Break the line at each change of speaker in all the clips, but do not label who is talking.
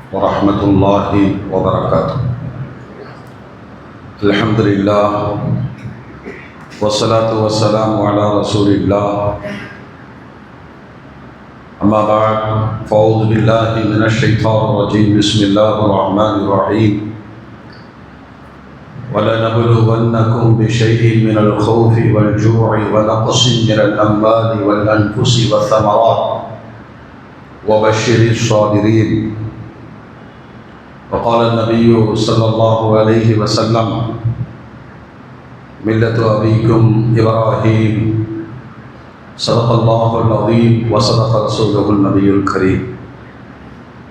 ورحمة الله وبركاته. الحمد لله والصلاة والسلام على رسول الله. أما بعد فأعوذ بالله من الشيطان الرجيم. بسم الله الرحمن الرحيم. ولنبلونكم بشيء من الخوف والجوع ونقص من الأموال والأنفس والثمرات وبشر الصابرين. وقال النبي صلى الله عليه وسلم: ملة أبيكم إبراهيم. صدق الله العظيم وصدق رسوله النبي الكريم.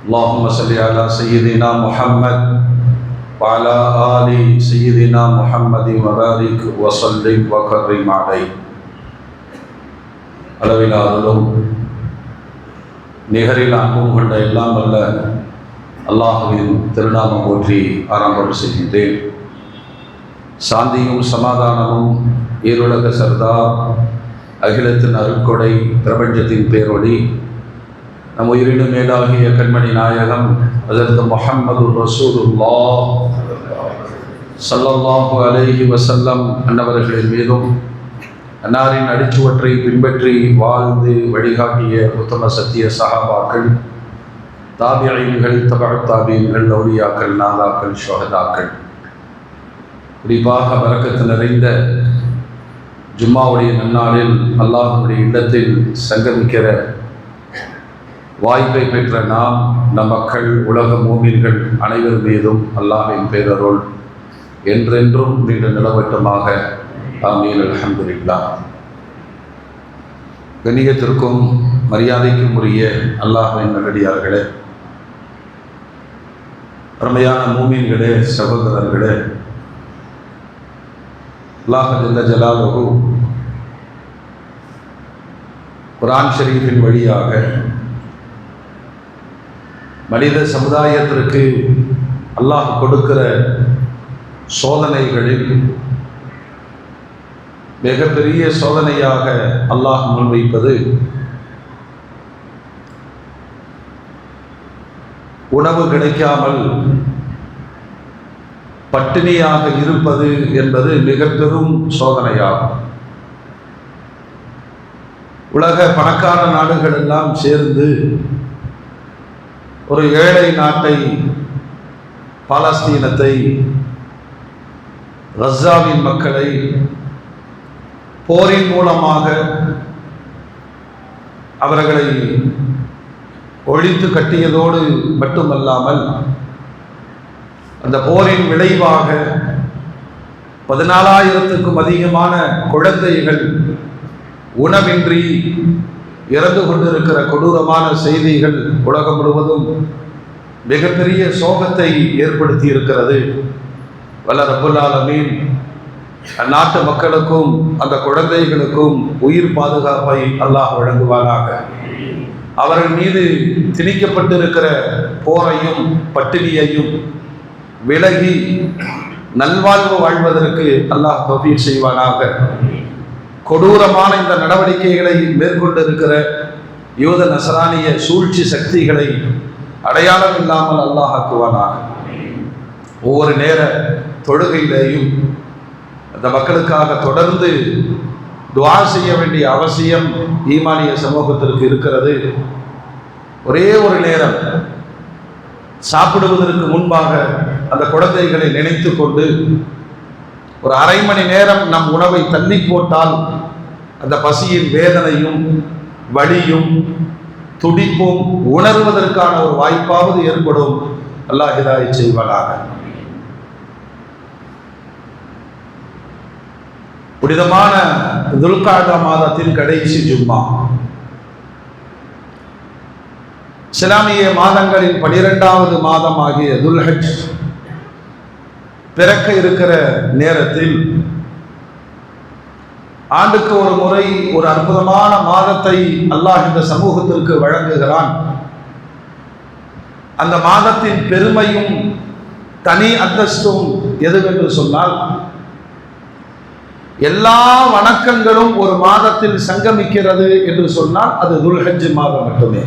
اللهم صل على سيدنا محمد وعلى آل سيدنا محمد وبارك وسلم وكرم عليه. அளவில் அருளும் நிகரில் அன்பும் கொண்ட எல்லாம் வல்ல அல்லாஹுவின் திருநாமம் போற்றி ஆரம்பம் செய்கின்றேன். சாந்தியும் சமாதானமும் ஈருலக சர்தார் அகிலத்தின் அருட்கொடை பிரபஞ்சத்தின் பேரொளி நம் உயிரினும் மேலாகிய கண்மணி நாயகம் ஹஜ்ரத் முஹம்மது ரசூலுல்லாஹ் ஸல்லல்லாஹு அலைஹி வஸல்லம் அன்னவர்களின் மீதும் அன்னாரின் அடிச்சுவற்றை பின்பற்றி வாழ்ந்து வழிகாட்டிய உத்தம சத்திய சஹாபாக்கள், தாபியீன்கள், தபஅத் தாபியீன்கள், அவுலியாக்கள், நாதாக்கள், ஷுஹதாக்கள், குறிப்பாக பரக்கத்து நிறைந்த ஜும்மாவுடைய நன்னாளில் அல்லாஹ்வுடைய இல்லத்தில் சங்கமிக்கிற வாய்ப்பை பெற்ற நாம், நம் மக்கள், உலக மூமின்கள் அனைவர் மீதும் அல்லாஹ்வின் பேரருள் என்றென்றும் நீண்ட நிலவட்டமாக ஆமீன். அல்ஹம்துலில்லாஹ். கண்ணியத்திற்கும் மரியாதைக்கும் உரிய அல்லாஹ்வின் நல்லடியார்களே, அருமையான மூமின்களே, சகோதரர்களே, அல்லாஹ் ஜல்ல ஜலாலுஹு குர்ஆன் ஷரீஃபின் வழியாக மனித சமுதாயத்திற்கு அல்லாஹ் கொடுக்கிற சோதனைகளில் மிகப்பெரிய சோதனையாக அல்லாஹ் முன்வைப்பது உணவு கிடைக்காமல் பட்டினியாக இருப்பது என்பது மிக பெரும் சோதனையாகும். உலக பணக்கார நாடுகள் எல்லாம் சேர்ந்து ஒரு ஏழை நாட்டை, பாலஸ்தீனத்தை, கஸாவின் மக்களை போரின் மூலமாக அவர்களை ஒழித்து கட்டியதோடு மட்டுமல்லாமல் அந்த போரின் விளைவாக 14,000க்கும் அதிகமான குழந்தைகள் உணவின்றி இறந்து கொண்டிருக்கிற கொடூரமான செய்திகள் உலகம் முழுவதும் மிகப்பெரிய சோகத்தை ஏற்படுத்தி இருக்கிறது. வல்ல ரப்புல் ஆலமீன் அந்நாட்டு மக்களுக்கும் அந்த குழந்தைகளுக்கும் உயிர் பாதுகாப்பை அல்லாஹ் வழங்குவானாக. அவர்கள் மீது திணிக்கப்பட்டிருக்கிற போரையும் பட்டினியையும் விலகி நல்வாழ்வு வாழ்வதற்கு அல்லாஹ் தௌஃபீக் செய்வானாக. கொடூரமான இந்த நடவடிக்கைகளை மேற்கொண்டிருக்கிற யூத நசரானிய சூழ்ச்சி சக்திகளை அடையாளம் இல்லாமல் அல்லாஹ் ஆக்குவானாக. ஒவ்வொரு நேர தொழுகையிலேயும் அந்த மக்களுக்காக தொடர்ந்து துஆ செய்ய வேண்டிய அவசியம் ஈமானிய சமூகத்திற்கு இருக்கிறது. ஒரே ஒரு நேரம் சாப்பிடுவதற்கு முன்பாக அந்த குழந்தைகளை நினைத்து கொண்டு ஒரு அரை மணி நேரம் நம் உணவை தள்ளி போட்டால் அந்த பசியின் வேதனையும் வலியும் துடிப்பும் உணர்வதற்கான ஒரு வாய்ப்பாவது ஏற்படும். அல்லாஹ் ஹிதாயத் செய்வானாக. புனிதமான துல்காதா மாதத்தின் கடைசி ஜும்மா, இஸ்லாமிய மாதங்களின் 12வது மாதம் ஆகிய துல்ஹஜ் பிறக்க இருக்கிற நேரத்தில் ஆண்டுக்கு ஒரு முறை ஒரு அற்புதமான மாதத்தை அல்லாஹ் இந்த சமூகத்திற்கு வழங்குகிறான். அந்த மாதத்தின் பெருமையும் தனி அந்தஸ்தும் எதுவென்று சொன்னால், எல்லா வணக்கங்களும் ஒரு மாதத்தில் சங்கமிக்கிறது என்று சொன்னால் அது துல்ஹஜ் மாதம் மட்டுமே.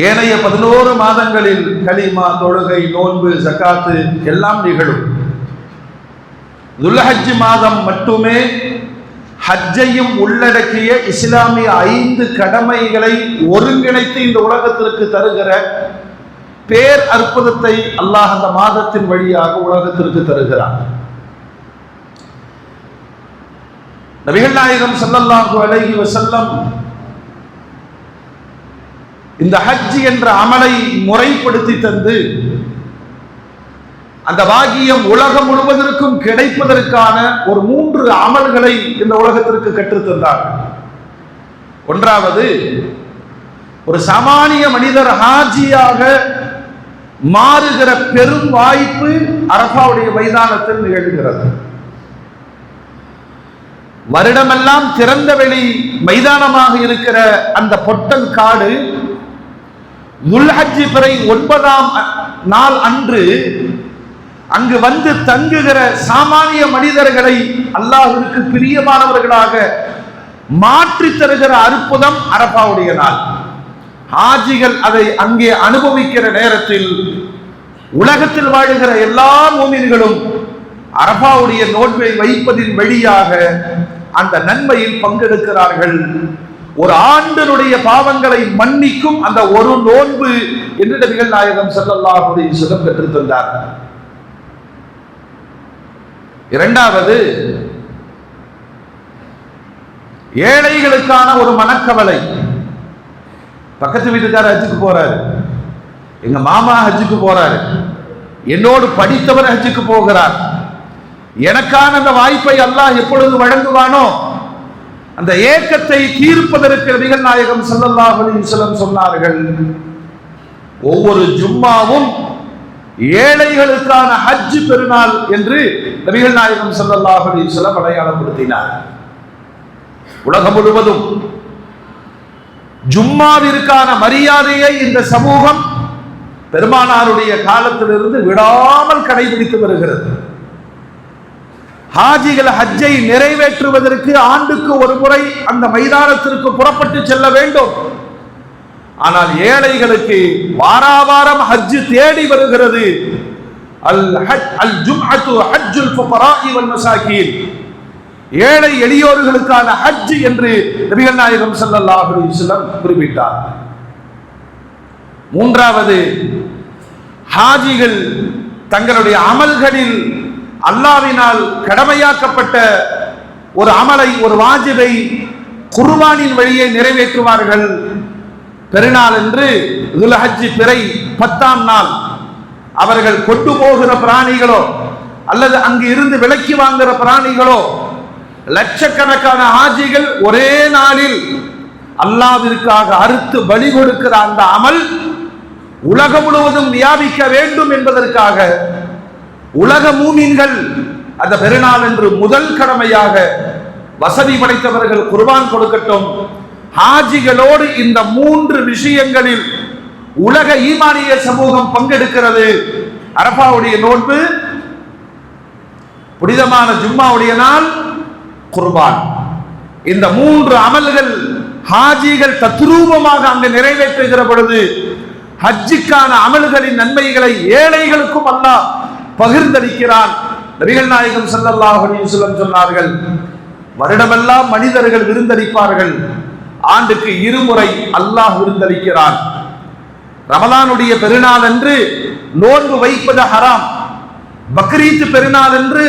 ஏனைய 11 மாதங்களில் கலிமா, தொழுகை, நோன்பு, ஜகாத்து எல்லாம் நிகழும். துல்ஹஜ் மாதம் மட்டுமே ஹஜ்ஜையும் உள்ளடக்கிய இஸ்லாமிய 5 கடமைகளை ஒருங்கிணைத்து இந்த உலகத்திற்கு தருகிற பேர் அற்புதத்தை அல்லாஹ் அந்த மாதத்தின் வழியாக உலகத்திற்கு தருகிறார். நபிகள் நாயகம் ஸல்லல்லாஹு அலைஹி வஸல்லம் இந்த ஹஜ் என்ற அமலை முறைப்படுத்தி தந்து அந்த பாக்கியம் உலகம் முழுவதற்கும் கிடைப்பதற்கான ஒரு 3 அமல்களை இந்த உலகத்திற்கு கற்றுத்தந்தார். ஒன்றாவது, ஒரு சாமானிய மனிதர் ஹாஜியாக மாறுகிற பெரும் வாய்ப்பு அரஃபாவுடைய மைதானத்தில் நிகழ்கிறது. வருடமெல்லாம் திறந்த வெளி மைதானமாக இருக்கிற அந்த பொட்டல் காடு துல்ஹஜ் பிறை 9ஆம் நாள் அன்று அங்கு வந்து தங்குகிற சாமானிய மனிதர்களை அல்லாஹ்விற்கு பிரியமானவர்களாக மாற்றி தருகிற அற்புதம் அரஃபாவுடைய நாள். ஹாஜிகள் அதை அங்கே அனுபவிக்கிற நேரத்தில் உலகத்தில் வாழுகிற எல்லா மூமின்களும் அரஃபாவுடைய நோன்பை வைப்பதின் வழியாக அந்த நன்மையில் பங்கெடுக்கிறார்கள். ஒரு ஆண்டினுடைய பாவங்களை மன்னிக்கும் அந்த ஒரு நோன்பு என்று நபிகள் நாயகம் ஸல்லல்லாஹு அலைஹி வஸல்லம் கற்றுத் தந்தார். இரண்டாவது, ஏழைகளுக்கான ஒரு மனக்கவலை. பக்கத்து வீட்டுக்காரர் ஹஜ்ஜுக்கு போறாரு, எங்க மாமா ஹஜ்ஜுக்கு போறாரு, என்னோடு படித்தவர் ஹஜ்ஜுக்கு போகிறார், எனக்கான அந்த வாய்ப்பை அல்லாஹ் எப்பொழுது வழங்குவானோ அந்த ஏக்கத்தை தீர்ப்பதற்கு நபிகள் நாயகம் ஸல்லல்லாஹு அலைஹி வஸல்லம் சொன்னார்கள், ஒவ்வொரு ஜும்மாவும் ஏழைகளுக்கான ஹஜ் பெருநாள் என்று நபிகள் நாயகம் ஸல்லல்லாஹு அலைஹி வஸல்லம் அடையாளப்படுத்தினார். உலகம் முழுவதும் ஜும்மாவிற்கான மரியாதையை இந்த சமூகம் பெருமானாருடைய காலத்திலிருந்து விடாமல் கடைபிடித்து வருகிறது. ஹாஜிகள் ஹஜ்ஜை நிறைவேற்றுவதற்கு ஆண்டுக்கு ஒரு முறை அந்த மைதானத்திற்கு புறப்பட்டு செல்ல வேண்டும். ஆனால் ஏழைகளுக்கு வாராவாரம் ஹஜ் தேடி வருகிறது. அல் ஜும்அத்து ஹஜ்ஜுல் ஃபுகராஇ வல் மசாகீன், ஏழை எளியோர்களுக்கான ஹஜ் என்று நபிகள் நாயகம் ஸல்லல்லாஹு அலைஹி வஸல்லம் குறிப்பிட்டார். மூன்றாவது, ஹாஜிகள் தங்களுடைய அமல்களில் அல்லாஹ்வினால் கடமையாக்கப்பட்ட ஒரு அமலை, ஒரு வாஜிபை குர்பானின் வழியே நிறைவேற்றுவார்கள். பெருநாள் என்று துல்ஹஜ் பிறை 10ஆம் நாள் அவர்கள் கொண்டு போகிற பிராணிகளோ அல்லது அங்கு இருந்து விலைக்கு வாங்குகிற பிராணிகளோ, லட்சக்கணக்கான ஹாஜிகள் ஒரே நாளில் அல்லாஹ்விற்காக அறுத்து பலி கொடுக்கிற அந்த அமல் உலகம் முழுவதும் வியாபிக்க வேண்டும் என்பதற்காக உலக மூமின்கள் அந்த பெருநாள் என்று முதல் கடமையாக வசதி படைத்தவர்கள் குர்பான் கொடுக்கட்டும். ஹாஜிகளோடு இந்த 3 விஷயங்களில் உலக ஈமானிய சமூகம் பங்கெடுக்கிறது. அரஃபாவுடைய நோன்பு, புனிதமான ஜும்மாவுடைய நாள், குர்பான். இந்த 3 அமல்கள் ஹாஜிகள் தத்ரூபமாக அங்கு நிறைவேற்றுகிற பொழுது ஹஜ்ஜுக்கான அமல்களின் நன்மைகளை ஏழைகளுக்கும் அல்லாஹ் பகிர்ந்தளிக்கிறான். நபிகள் நாயகம் ஸல்லல்லாஹு அலைஹி வஸல்லம் சொன்னார்கள், வருடமெல்லாம் மனிதர்கள் விருந்தளிப்பார்கள், ஆண்டுக்கு 2 முறை அல்லாஹ் விருந்தளிக்கிறான். ரமலானுடைய பெருநாள் என்று நோன்பு வைப்பது ஹராம், பக்ரீத் பெருநாள் என்று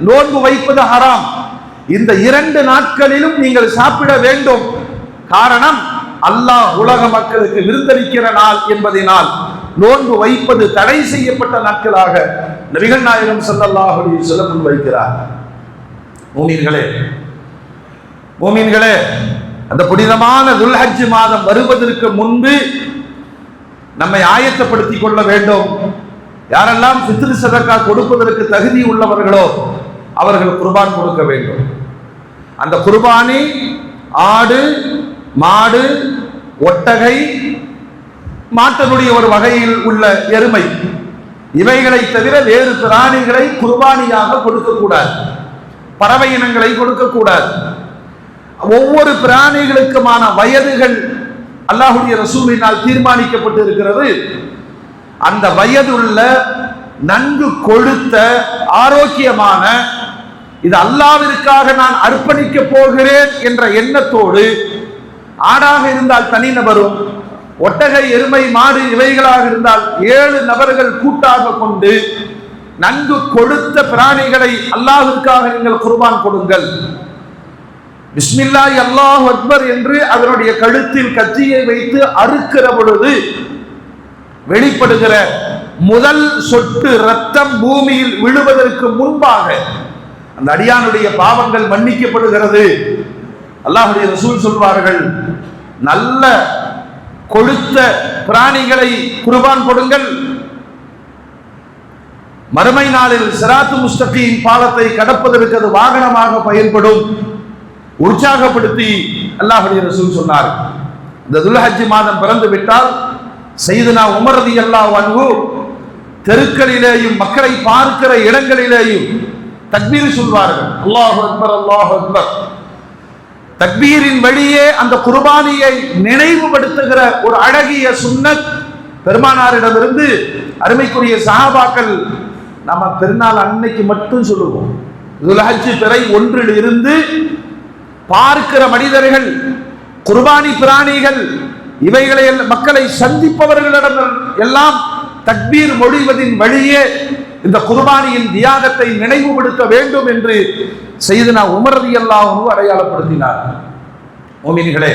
நோன்பு வைப்பது ஹராம். இந்த 2 நாட்களிலும் நீங்கள் சாப்பிட வேண்டும். காரணம், அல்லாஹ் உலக மக்களுக்கு விருந்தளிக்கிற நாள் என்பதனால் நோன்பு வைப்பது தடை செய்யப்பட்ட நாட்களாக நபிகள் நாயகம் ஸல்லல்லாஹு அலைஹி வஸல்லம் முன்வைக்கிறார். மூமின்களே, அந்த புனிதமான துல்ஹஜ் மாதம் வருவதற்கு முன்பு நம்மை ஆயத்தப்படுத்திக் கொள்ள வேண்டும். யாரெல்லாம் ஃபித்ர் சதகா கொடுப்பதற்கு தகுதி உள்ளவர்களோ அவர்கள் குர்பான் கொடுக்க வேண்டும். அந்த குர்பானி ஆடு, மாடு, ஒட்டகை, மாட்டினுடைய ஒரு வகையில் உள்ள எருமை, இவைகளை தவிர வேறு பிராணிகளை குர்பானியாக கொடுக்கக்கூடாது. பறவை இனங்களை கொடுக்கக்கூடாது. ஒவ்வொரு பிராணிகளுக்குமான வயதுகள் அல்லாஹ்வுடைய ரசூலினால் தீர்மானிக்கப்பட்டு இருக்கிறது. அந்த வயதுள்ள நன்கு கொழுத்த ஆரோக்கியமான, இது அல்லாஹ்விற்காக நான் அர்ப்பணிக்க போகிறேன் என்ற எண்ணத்தோடு, ஆடாக இருந்தால் தனிநபரும், ஒட்டகை, எருமை, மாடு இவைகளாக இருந்தால் 7 நபர்கள் கூட்டாக கொண்டு நன்கு கொழுத்த பிராணிகளை அல்லாஹ்விற்காக நீங்கள் குர்பான் கொடுங்கள். பிஸ்மில்லாஹி அல்லாஹு அக்பர் என்று அதனுடைய கழுத்தில் கத்தியை வைத்து அறுக்கிற பொழுது வெளிப்படுகிற முதல் சொட்டு ரத்தம் பூமியில் விழுவதற்கு முன்பாக அந்த அடியானுடைய பாவங்கள் மன்னிக்கப்படுகிறது. அல்லாஹ்வுடைய ரசூல் சொல்வார்கள், நல்ல கொழுத்த பிராணிகளை குர்பான் கொடுங்கள். மறுமை நாளில் சிராத்து முஸ்தகீம் பாலத்தை கடப்பதற்கு அது வாகனமாக பயன்படும். உற்சாகப்படுத்தி அல்லாஹ்வுடைய ரசூல் சொன்னார். இந்த துல்ஹஜ் மாதம் பிறந்து விட்டால் சையதுனா உமர் ரலியல்லாஹு அன்ஹு தெருக்களிலேயும் மக்களை பார்க்கிற இடங்களிலேயும் தக்பீர் சொல்வார்கள். அல்லாஹு அக்பர், அல்லாஹு அக்பர். தக்பீரின் வழியே அந்த குர்பானியை நினைவுபடுத்துகிற ஒரு அழகிய சுன்னத் பெருமானாரிடமிருந்து அருமைக்குரிய சஹாபாக்கள் நம்ம பெருநாள் அன்னைக்கு மட்டும் சொல்லுவோம். துல்ஹஜ் பிறை 1 இருந்து பார்க்கிற மனிதர்கள், குர்பானி பிராணிகள், இவைகளை மக்களை சந்திப்பவர்களிடம் எல்லாம் தக்பீர் மொழிவதின் வழியே இந்த குர்பானியின் தியாகத்தை நினைவுபடுத்த வேண்டும் என்று சையதுனா உமர் ரலியல்லாஹு அன்ஹு அடையாளப்படுத்தினார். மோமின்களே,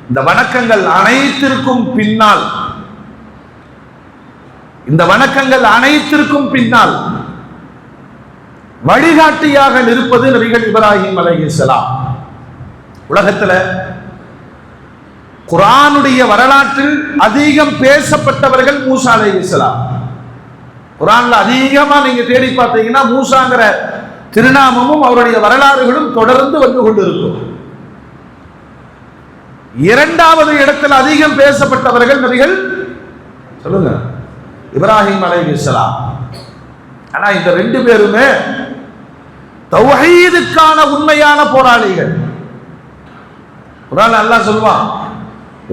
இந்த வணக்கங்கள் அனைத்திற்கும் பின்னால், இந்த வணக்கங்கள் அனைத்திற்கும் பின்னால் வழிகாட்டியாக நிற்பது நபிகள் இப்ராஹிம் அலைஹிஸ்ஸலாம். உலகத்துல குர்ஆனுடைய வரலாற்றில் அதிகம் பேசப்பட்டவர்கள் மூசா அலைஹிஸ்ஸலாம். குர்ஆன்ல அதிகமா நீங்க தேடி பார்த்தீங்கன்னா மூசாங்கிற திருநாமமும் அவருடைய வரலாறுகளும் தொடர்ந்து வந்து கொண்டிருக்கும். 2வது இடத்தில் அதிகம் பேசப்பட்டவர்கள் நபிகள் சொல்லுங்க இப்ராஹிம் அலைஹிஸ்ஸலாம். ஆனா இந்த 2 பேருமே தௌஹீதுக்கான உண்மையான போராளிகள். குர்ஆன்ல அல்லாஹ் சொல்வான்,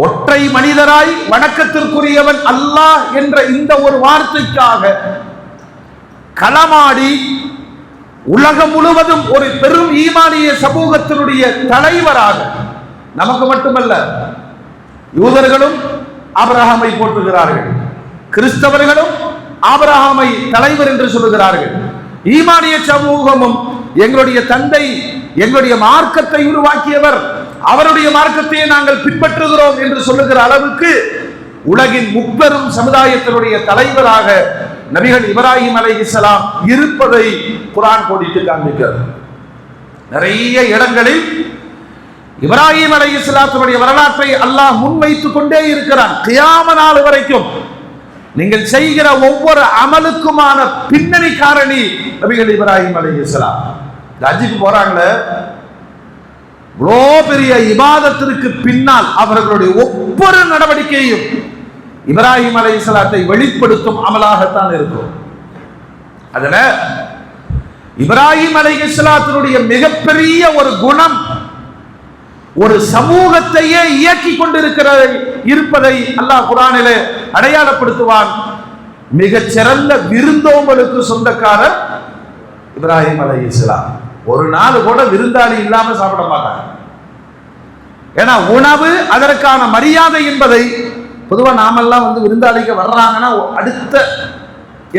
ஒற்றை மனிதராய் வணக்கத்திற்குரியவன் அல்லாஹ் என்ற இந்த ஒரு வார்த்தைக்காக களமாடி உலகம் முழுவதும் ஒரு பெரும் ஈமானிய சமூகத்தினுடைய தலைவராக, நமக்கு மட்டுமல்ல, யூதர்களும் ஆபிரகாமை போற்றுகிறார்கள், கிறிஸ்தவர்களும் ஆபிரகாமை தலைவர் என்று சொல்லுகிறார்கள், ஈமானிய சமூகமும் எங்களுடைய தந்தை எங்களுடைய மார்க்கத்தை உருவாக்கியவர், அவருடைய மார்க்கத்தையே நாங்கள் பின்பற்றுகிறோம் என்று சொல்லுகிற அளவுக்கு உலகின் முப்பெரும் சமுதாயத்தினுடைய தலைவராக நபிகள் இப்ராஹிம் அலைஹிஸ்ஸலாம் இருப்பதை குர்ஆன் கோடிட்டு காண்பிக்கிறது. நிறைய இடங்களில் இப்ராஹிம் அலைஹிஸ்ஸலாத்துடைய வரலாற்றை அல்லாஹ் முன்வைத்துக் கொண்டே இருக்கிறான். கியாம நாள் வரைக்கும் நீங்கள் செய்கிற ஒவ்வொரு அமலுக்குமான பின்னணி காரணி நபிகள் இப்ராஹிம் அலைஹிஸ்ஸலாம். ஹஜ்ஜுக்கு போறாங்களே, இவ்வளோ பெரிய இபாதத்திற்கு பின்னால் அவர்களுடைய ஒவ்வொரு நடவடிக்கையும் இப்ராஹிம் அலைஹிஸ்ஸலாத்தை வெளிப்படுத்தும் அமலாகத்தான் இருக்கும். அதுல இப்ராஹிம் அலைஹிஸ்ஸலாத்தினுடைய மிகப்பெரிய ஒரு குணம், ஒரு சமூகத்தையே இயக்கி இருப்பதை அல்லாஹ் குர்ஆனிலே அடையாளப்படுத்துவான். மிகச் சிறந்த விருந்தோம்பலுக்கு சொந்தக்காரர் இப்ராஹிம் அலைஹிஸ்ஸலாம். ஒரு நாள் கூட விருந்தாளி இல்லாம சாப்பிட மாட்டாங்க. ஏன்னா உணவு அதற்கான மரியாதை என்பதை பொதுவா நாமெல்லாம் விருந்தாளிக்கு வர்றாங்கன்னா அடுத்த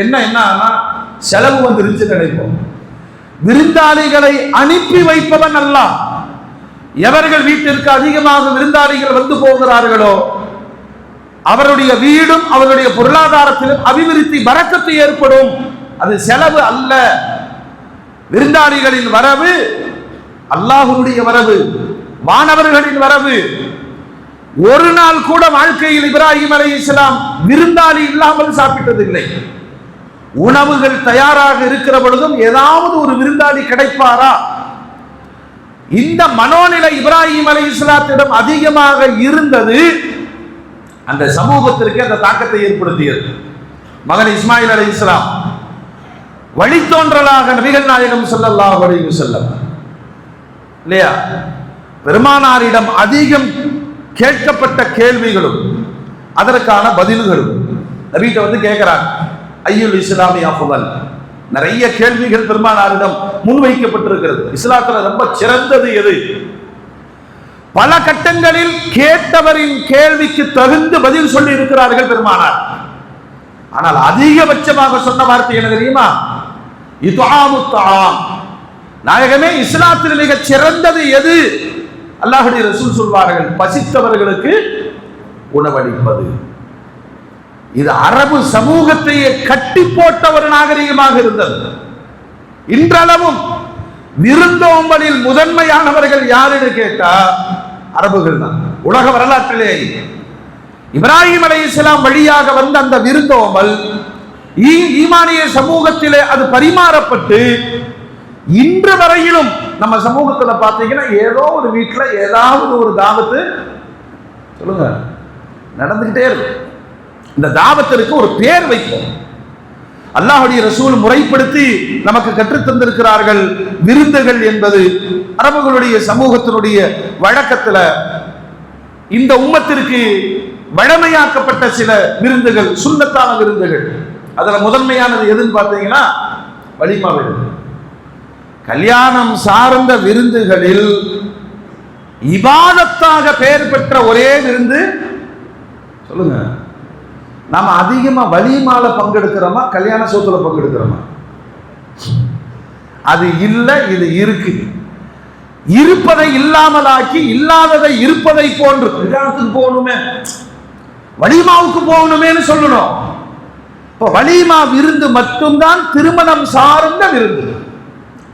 என்ன செலவு வந்துருச்சு நினைப்போம். விருந்தாளிகளை அனுப்பி வைப்பவன் அல்லாஹ். எவர்கள் வீட்டிற்கு அதிகமாக விருந்தாளிகள் வந்து போகிறார்களோ அவருடைய வீடும் அவருடைய பொருளாதாரத்திலும் அபிவிருத்தி பரக்கத்து ஏற்படும். அது செலவு அல்ல. விருந்தாளிகளின் வரவு அல்லாஹ்வுடைய வரவு, வானவர்களின் வரவு. ஒரு நாள் கூட வாழ்க்கையில் இப்ராஹிம் அலைஹிஸ்ஸலாம் விருந்தாளி இல்லாமல் சாப்பிட்டதில்லை. உணவுகள் தயாராக இருக்கிற பொழுதும் ஏதாவது ஒரு விருந்தாளி கிடைப்பாரா? இந்த மனோநிலை இப்ராஹிம் அலைஹிஸ்ஸலாத்திடம் அதிகமாக இருந்தது. அந்த சமூகத்திற்கு அந்த தாக்கத்தை ஏற்படுத்தியது. மகன் இஸ்மாயில் அலைஹிஸ்ஸலாம் வழித்தோன்றலாக நபிகள் நாயகம் ஸல்லல்லாஹு அலைஹி வஸல்லம் இல்லையா, பெருமானாரிடம் அதிகம் கேட்கப்பட்ட கேள்விகளும் அதற்கான பதில்களும். நபிகிட்ட வந்து கேட்கிறாங்க, ஐயுல் இஸ்லாமி அஃதல். நிறைய கேள்விகள் பெருமானாரிடம் முன்வைக்கப்பட்டிருக்கிறது. இஸ்லாத்துல ரொம்ப சிறந்தது எது? பல கட்டங்களில் கேட்டவரின் கேள்விக்கு தகுந்த பதில் சொல்லி இருக்கிறார்கள் பெருமானார். ஆனால் அதிகபட்சமாக சொன்ன வார்த்தை என்ன தெரியுமா? இத்ஆமு தஆம். நாயகமே, இஸ்லாத்தில் மிக சிறந்தது எது? அல்லாஹ்வுடைய ரசூல் சொல்வார்கள், பசித்தவர்களுக்கு உணவளிப்பது. இது அரபு சமூகத்தையே கட்டி போட்ட ஒரு நாகரிகமாக இருந்தது. இன்றளவும் விருந்தோம்பலில் முதன்மையானவர்கள் யாருன்னு கேட்டா அரபுகள் தான். உலக வரலாற்றிலே இப்ராஹிம் அலைஹிஸ்ஸலாம் வழியாக வந்த அந்த விருந்தோம்பல் ஈமானிய சமூகத்திலே அது பரிமாறப்பட்டு இன்று வரையிலும் நம்ம சமூகத்துல பாத்தீங்கன்னா ஏதோ ஒரு வீட்டுல ஏதாவது ஒரு தாவத்து சொல்லுங்க நடந்துகிட்டே இருக்கு. இந்த தாவத்திற்கு ஒரு பேர் வைப்போம். அல்லாஹ்வுடைய ரசூல் முறைப்படுத்தி நமக்கு கற்றுத் தந்திருக்கிறார்கள். விருந்துகள் என்பது அரபுகளுடைய சமூகத்தினுடைய வழக்கத்துல இந்த உம்மத்திற்கு வழமையாக்கப்பட்ட சில விருந்துகள், சுன்னத்தான விருந்துகள். அதுல முதன்மையானது எதுன்னு பார்த்தீங்கன்னா வலிமா விருந்து. கல்யாணம் சார்ந்த விருந்துகளில் இபாதத்தாக பெயர் பெற்ற ஒரே விருந்து சொல்லுங்க. நாம அதிகமா வலிமால பங்கெடுக்கிறோமா, கல்யாண சோத்துல பங்கெடுக்கிறோமா? அது இல்ல, இது இருக்கு. இருப்பதை இல்லாமலாக்கி இல்லாததை இருப்பதை போன்று கல்யாணத்துக்கு போகணுமே, வலிமாவுக்கு போகணுமேன்னு சொல்லணும். இப்போ வலிமா விருந்து மட்டும்தான் திருமணம் சார்ந்த விருந்து.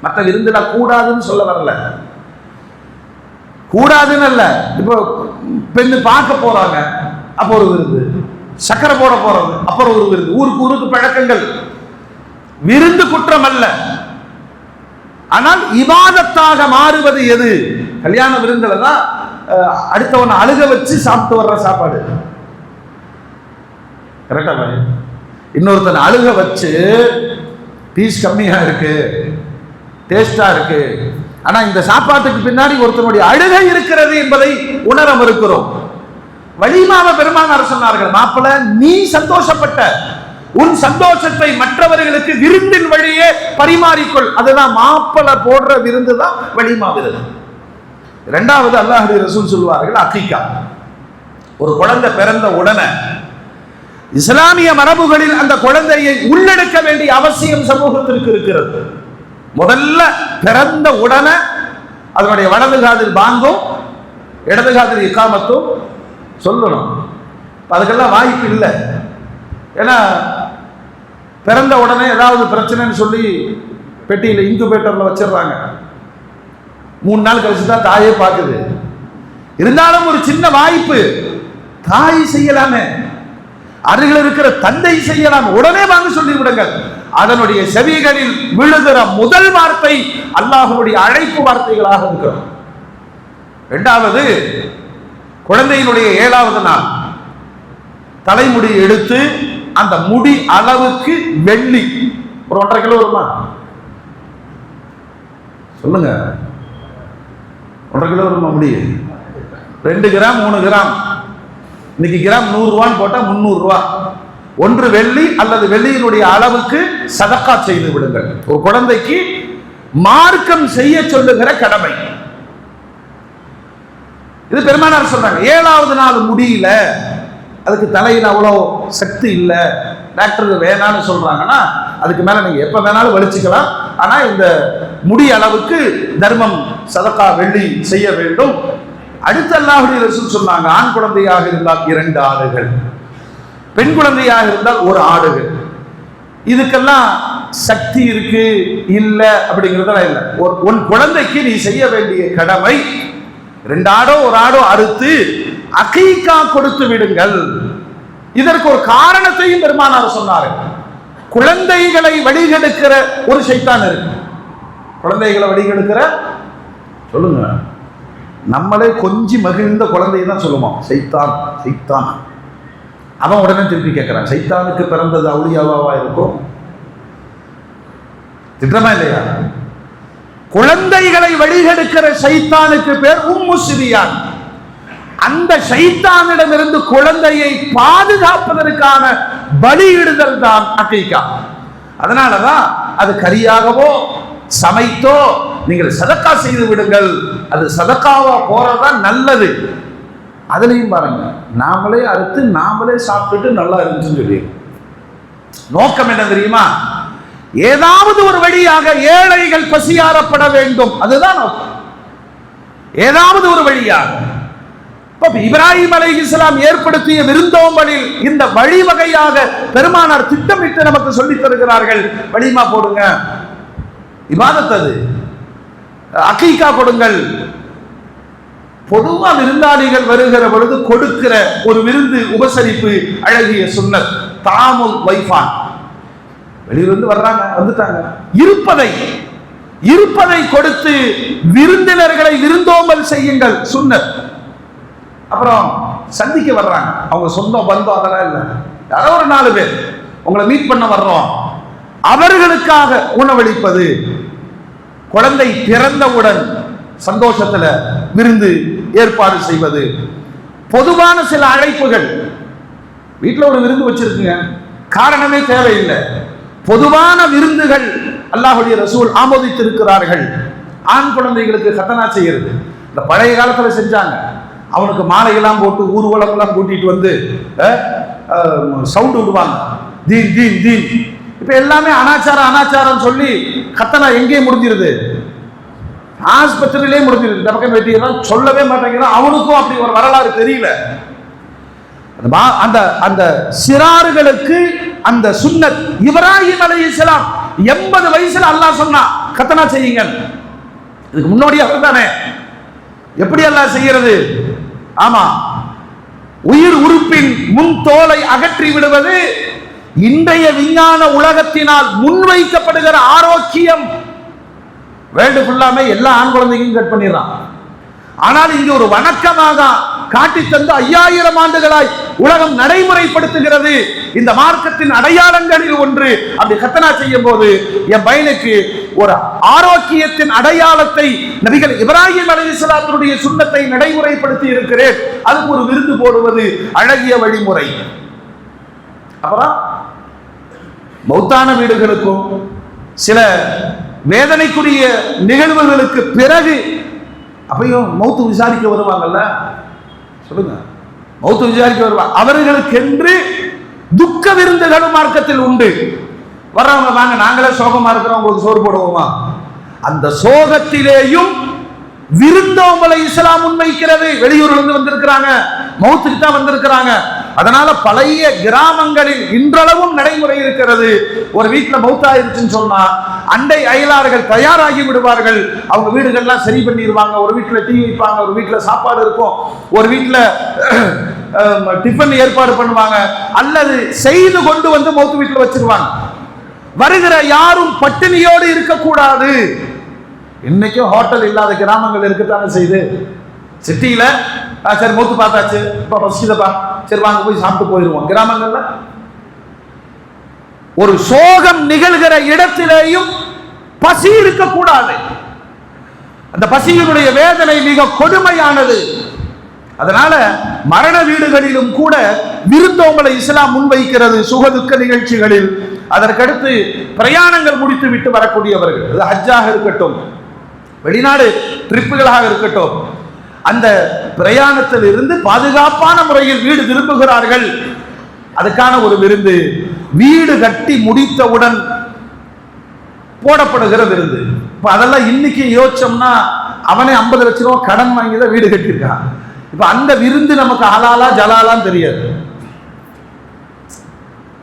மற்ற விருந்துல கூடாதுன்னு சொல்ல வரல, கூடாதுன்னு அல்ல. இப்போ பெண்ணு பார்க்க போறாங்க, அப்போ ஒரு விருந்து. சக்கரை போட போறது, அப்புறம் ஒரு விருந்து. ஊருக்கு ஊருக்கு பழக்கங்கள். விருந்து குற்றம் அல்ல, ஆனால் இபாதத்தாக மாறுவது எது? கல்யாண விருந்துல தான் அடுத்தவனை அழுக வச்சு சாப்பிட்டு வர்ற சாப்பாடு. கரெக்டா? இன்னொருத்தனை அழுக வச்சு பீஸ் கம்மியா இருக்கு, டேஸ்டா இருக்கு, ஆனா இந்த சாப்பாட்டுக்கு பின்னாடி ஒருத்தனுடைய அழுகை இருக்கிறது என்பதை உணர மறுக்கிறோம். வலிமாவை பெருமானார் சொன்னார்கள், மாப்பிள்ள நீ சந்தோஷப்பட்ட உன் சந்தோஷத்தை மற்றவர்களுக்கு விருந்தின் வழியே பரிமாறிக்கொள். அதுதான் மாப்பிள்ள போடுற விருந்து தான் வலிமா விருந்து. இரண்டாவது அல்லாஹ்வுடைய ரசூல் சொல்வார்கள் அகீகா. ஒரு குழந்தை பிறந்த உடனே இஸ்லாமிய மரபுகளில் அந்த குழந்தையை உள்ளெடுக்க வேண்டிய அவசியம் சமூகத்திற்கு இருக்கிறது. முதல்ல பிறந்த உடனே அதனுடைய வலது காதில் பாங்கும் இடது காதில் இக்காமத்தும் சொல்லணும். அதுக்கெல்லாம் வாய்ப்பு இல்லை. ஏன்னா பிறந்த உடனே ஏதாவது பிரச்சனைன்னு சொல்லி பெட்டியில் இன்குபேட்டர்ல வச்சிடுறாங்க. 3 நாள் கழிச்சு தான் தாயே பார்க்குது. இருந்தாலும் ஒரு சின்ன வாய்ப்பு, தாய் செய்யலாமே, அருகில் இருக்கிற தந்தை செய்யலாம், உடனே வாங்க சொல்லி விடுங்கள். அதனுடைய செவிகளில் விழுகிற முதல் வார்த்தை அல்லாஹ்வுடைய அழைப்பு வார்த்தைகளாக இருக்கிறோம். இரண்டாவது, குழந்தையினுடைய 7வது நாள் தலைமுடி எடுத்து அந்த முடி அளவுக்கு வெள்ளி ஒரு 1.5 கிலோ வருமா? சொல்லுங்க, 1.5 கிலோ வருமா முடி? 2 கிராம் 3 கிராம். இன்னைக்கு கிராம் 100 ரூபான்னு போட்டா 300 ரூபா. 1 வெள்ளி அல்லது வெள்ளியினுடைய அளவுக்கு சதக்கா செய்து விடுங்கள். ஒரு குழந்தைக்கு மார்க்கம் செய்ய சொல்லுகிற கடமை இது. பெருமானார் சொல்றாங்க 7வது நாள் முடியல, அதுக்கு தலையில் அவ்வளோ சக்தி இல்லை, டாக்டர் வேணான்னு சொல்றாங்கன்னா அதுக்கு மேல நீங்க எப்ப வேணாலும் வலிச்சுக்கலாம். ஆனா இந்த முடி அளவுக்கு தர்மம் சதக்கா வெள்ளி செய்ய வேண்டும். அடுத்த அல்லாஹ்வுடைய ரசூல் சொன்னாங்க, ஆண் குழந்தையாக இருந்தால் 2 ஆடுகள், பெண் குழந்தையாக இருந்தால் 1 ஆடுகள். இதுக்கெல்லாம் சக்தி இருக்கு இல்ல அப்படிங்கிறதெல்லாம் இல்லை. உன் குழந்தைக்கு நீ செய்ய வேண்டிய கடமை 2 ஆடோ 1 ஆடோ அறுத்து அகீகா கொடுத்து விடுங்கள். இதற்கு ஒரு காரணத்தையும் பெருமானார் சொன்னார். குழந்தைகளை வழிகெடுக்கிற ஒரு சைத்தான் இருக்கு. குழந்தைகளை வழிகெடுக்கிற, சொல்லுங்க, நம்மளே கொஞ்சி மகிழ்ந்த குழந்தையை தான் சொல்லுவோம் சைத்தான் சைத்தான். அவன் உடனே திருப்பி கேட்கிறான், சைத்தானுக்கு பிறந்தது அவுலியாவா இருக்கும்? திட்டமா இல்லையா? குழந்தைகளை வழிகெடுக்கிற சைத்தானுக்கு பேர் உம்மு சிபியான். அந்த ஷைத்தானிடமிருந்து குழந்தையை பாதுகாப்பதற்கான பலியிடுதல் தான் அகீகா. அதனாலதான் அது கரியாகவோ சமைத்தோ நீங்கள் சதக்கா செய்து விடுங்கள். அது சதக்காவா போறதுதான் நல்லது. அதுலயும் பாருங்க, நாமளே அறுத்து நாமளே சாப்பிட்டுட்டு நல்லா இருந்துச்சுன்னு சொல்லி நோக்கம் என்ன தெரியுமா? ஏதாவது ஒரு வழியாக ஏழைகள் பசியாரப்பட வேண்டும், அதுதான் நோக்கம். ஏதாவது ஒரு வழியாக இப்ராஹிம் அலைஹிஸ்ஸலாம் ஏற்படுத்திய விருந்தோம்பலில் இந்த வழிவகையாக பெருமானார் திட்டமிட்டு நமக்கு சொல்லித் தருகிறார்கள். வலிமா போடுங்க, இபாதத், அது அகீகா கொடுங்கள். பொதுவா விருந்தாளிகள் வருகிற பொழுது கொடுக்கிற ஒரு விருந்து உபசரிப்பு அழகிய சுன்னத். தாமுல் வைஃபான், வெளியிலிருந்து வர்றாங்க, வந்துட்டாங்க, இருப்பதை கொடுத்து விருந்தினர்களை விருந்தோம்பல் செய்யுங்கள், சுன்னத். அப்புறம் சந்திக்க வர்றாங்க, அவங்க சொந்த பந்தம் அதெல்லாம் இல்லை, யாரோ ஒரு 4 பேர் உங்களை மீட் பண்ண வர்றோம், அவர்களுக்காக உணவளிப்பது. குழந்தை பிறந்தவுடன் சந்தோஷத்துல விருந்து ஏற்பாடு செய்வது. பொதுவான சில அழைப்புகள், வீட்டில் ஒரு விருந்து வச்சிருக்குங்க, காரணமே தேவையில்லை. பொதுவான விருந்துகள் அல்லாஹ்வுடைய ரசூல் ஆமோதித்திருக்கிறார்கள். ஆண் குழந்தைகளுக்கு கத்தனா செய்யறது இந்த பழைய காலத்துல செஞ்சாங்க. அவனுக்கு மாலையெல்லாம் போட்டு ஊர்வலங்கள்லாம் கூட்டிட்டு வந்து சவுண்ட் விடுவாங்க, தீன் தீன் தீன். இப்ப எல்லாமே அனாச்சாரம் சொல்லி கத்தனா எங்கே முடிஞ்சிருது? ஆஸ்பத்திரியிலே முடிஞ்சிருது. டபக்கம் வெட்டியெல்லாம் சொல்லவே மாட்டேங்கிறான். அவனுக்கும் அப்படி ஒரு வரலாறு தெரியல. அந்த அந்த சிறார்களுக்கு அந்த சுன்னத். இப்ராஹிம் அலைஹிஸ்ஸலாம் 80 வயசுல அல்லாஹ் சொன்னா கத்தனா செய்யுங்க. இதுக்கு முன்னோடி அவர் தானே. எப்படி அல்லாஹ் செய்யறது? ஆமா, உயிர் உறுப்பின் முன் தோலை அகற்றி விடுவது இன்றைய விஞ்ஞான உலகத்தினால் முன்வைக்கப்படுகிற ஆரோக்கியம். வேர்ல்டு ஃபுல்லாமே எல்லா ஆண் குழந்தையும் கட் பண்ணிடுறான். ஆனால் இங்கு ஒரு வணக்கமாக காட்டி தந்து 5000 ஆண்டுகளாய் உலகம் நடைமுறைப்படுத்துகிறது. இந்த மார்க்கத்தின் அடையாளங்களில் ஒன்று. அப்படி கத்தனா செய்யும் போது என் பையனுக்கு ஒரு ஆரோக்கியத்தின் அடையாளத்தை நபிகள் இப்ராஹிம் அலைஹிஸ்ஸலாத்துடைய சுன்னத்தை நடைமுறைப்படுத்தி இருக்கிறேன். அதுக்கு ஒரு விருந்து போடுவது அழகிய வழிமுறை. அப்புறம் மௌத்தான வீடுகளுக்கும் சில வேதனைக்குரிய நிகழ்வுகளுக்கு பிறகு அப்பையும் மௌத்து விசாரிக்க வருவாங்கல்ல, சொல்லுங்க, மௌத்து விசாரிக்க வருவாங்க. அவர்களுக்கென்று துக்க விருந்துகளும் மார்க்கத்தில் உண்டு. வர்றவங்க வாங்க, நாங்களே சோகமா இருக்கிறோம், உங்களுக்கு சோறு போடுவோமா? அந்த சோகத்திலேயும் விருந்தோம்பலை இஸ்லாம் முன்வைக்கிறது. வெளியூர்ல இருந்து வந்திருக்கிறாங்க, மௌத்துக்கு தான் வந்திருக்கிறாங்க. அதனால பழைய கிராமங்களில் இன்றளவும் நடைமுறை இருக்கிறது. ஒரு வீட்டுல மௌத்தாயிருச்சுன்னு சொன்னா அண்டை அயலார்கள் தயாராகி விடுவார்கள். அவங்க வீடுகள்லாம் சரி பண்ணிடுவாங்க. ஒரு வீட்டுல டீ வைப்பாங்க, ஒரு வீட்டுல சாப்பாடு இருக்கும், ஒரு வீட்டுல டிஃபன் ஏற்பாடு பண்ணுவாங்க, அல்லது செய்து கொண்டு வந்து மௌத்து வீட்டுல வச்சிருவாங்க. வருகிற யாரும் பட்டினியோடு இருக்கக்கூடாது. இன்னைக்கும் ஹோட்டல் இல்லாத கிராமங்கள் இருக்கத்தானே செய்து. சிட்டியில சரி மௌத்து பார்த்தாச்சு, இப்ப பசிக்குதப்பா, சரி வாங்க போய் சாப்பிட்டு போயிடுவோம். கிராமங்கள்ல ஒரு சோகம் நிகழ்கிற இடத்திலேயும் பசி இருக்கக்கூடாது. அந்த பசியினுடைய வேதனை மிக கொடுமையானது. அதனால மரண வீடுகளிலும் கூட விருந்தோம்பலை இஸ்லாம் முன்வைக்கிறது. சுகதுக்க நிகழ்ச்சிகளில், அதற்கடுத்து பிரயாணங்கள் முடித்து விட்டு வரக்கூடியவர்கள், அது ஹஜ்ஜாக இருக்கட்டும், வெளிநாடு ட்ரிப்புகளாக இருக்கட்டும், அந்த பிரயாணத்தில் இருந்து பாதுகாப்பான முறையில் வீடு திரும்புகிறார்கள். அதுக்கான ஒரு விருந்து. வீடு கட்டி முடித்தவுடன் போடப்படுகிற விருந்து. இப்ப அதெல்லாம் இன்னைக்கு யோசிச்சோம்னா அவனே 50 லட்சம் ரூபாய் கடன் வாங்கி தான் வீடு கட்டியிருக்கான். இப்ப அந்த விருந்து நமக்கு ஹலாலா ஜலாலான்னு தெரியாது.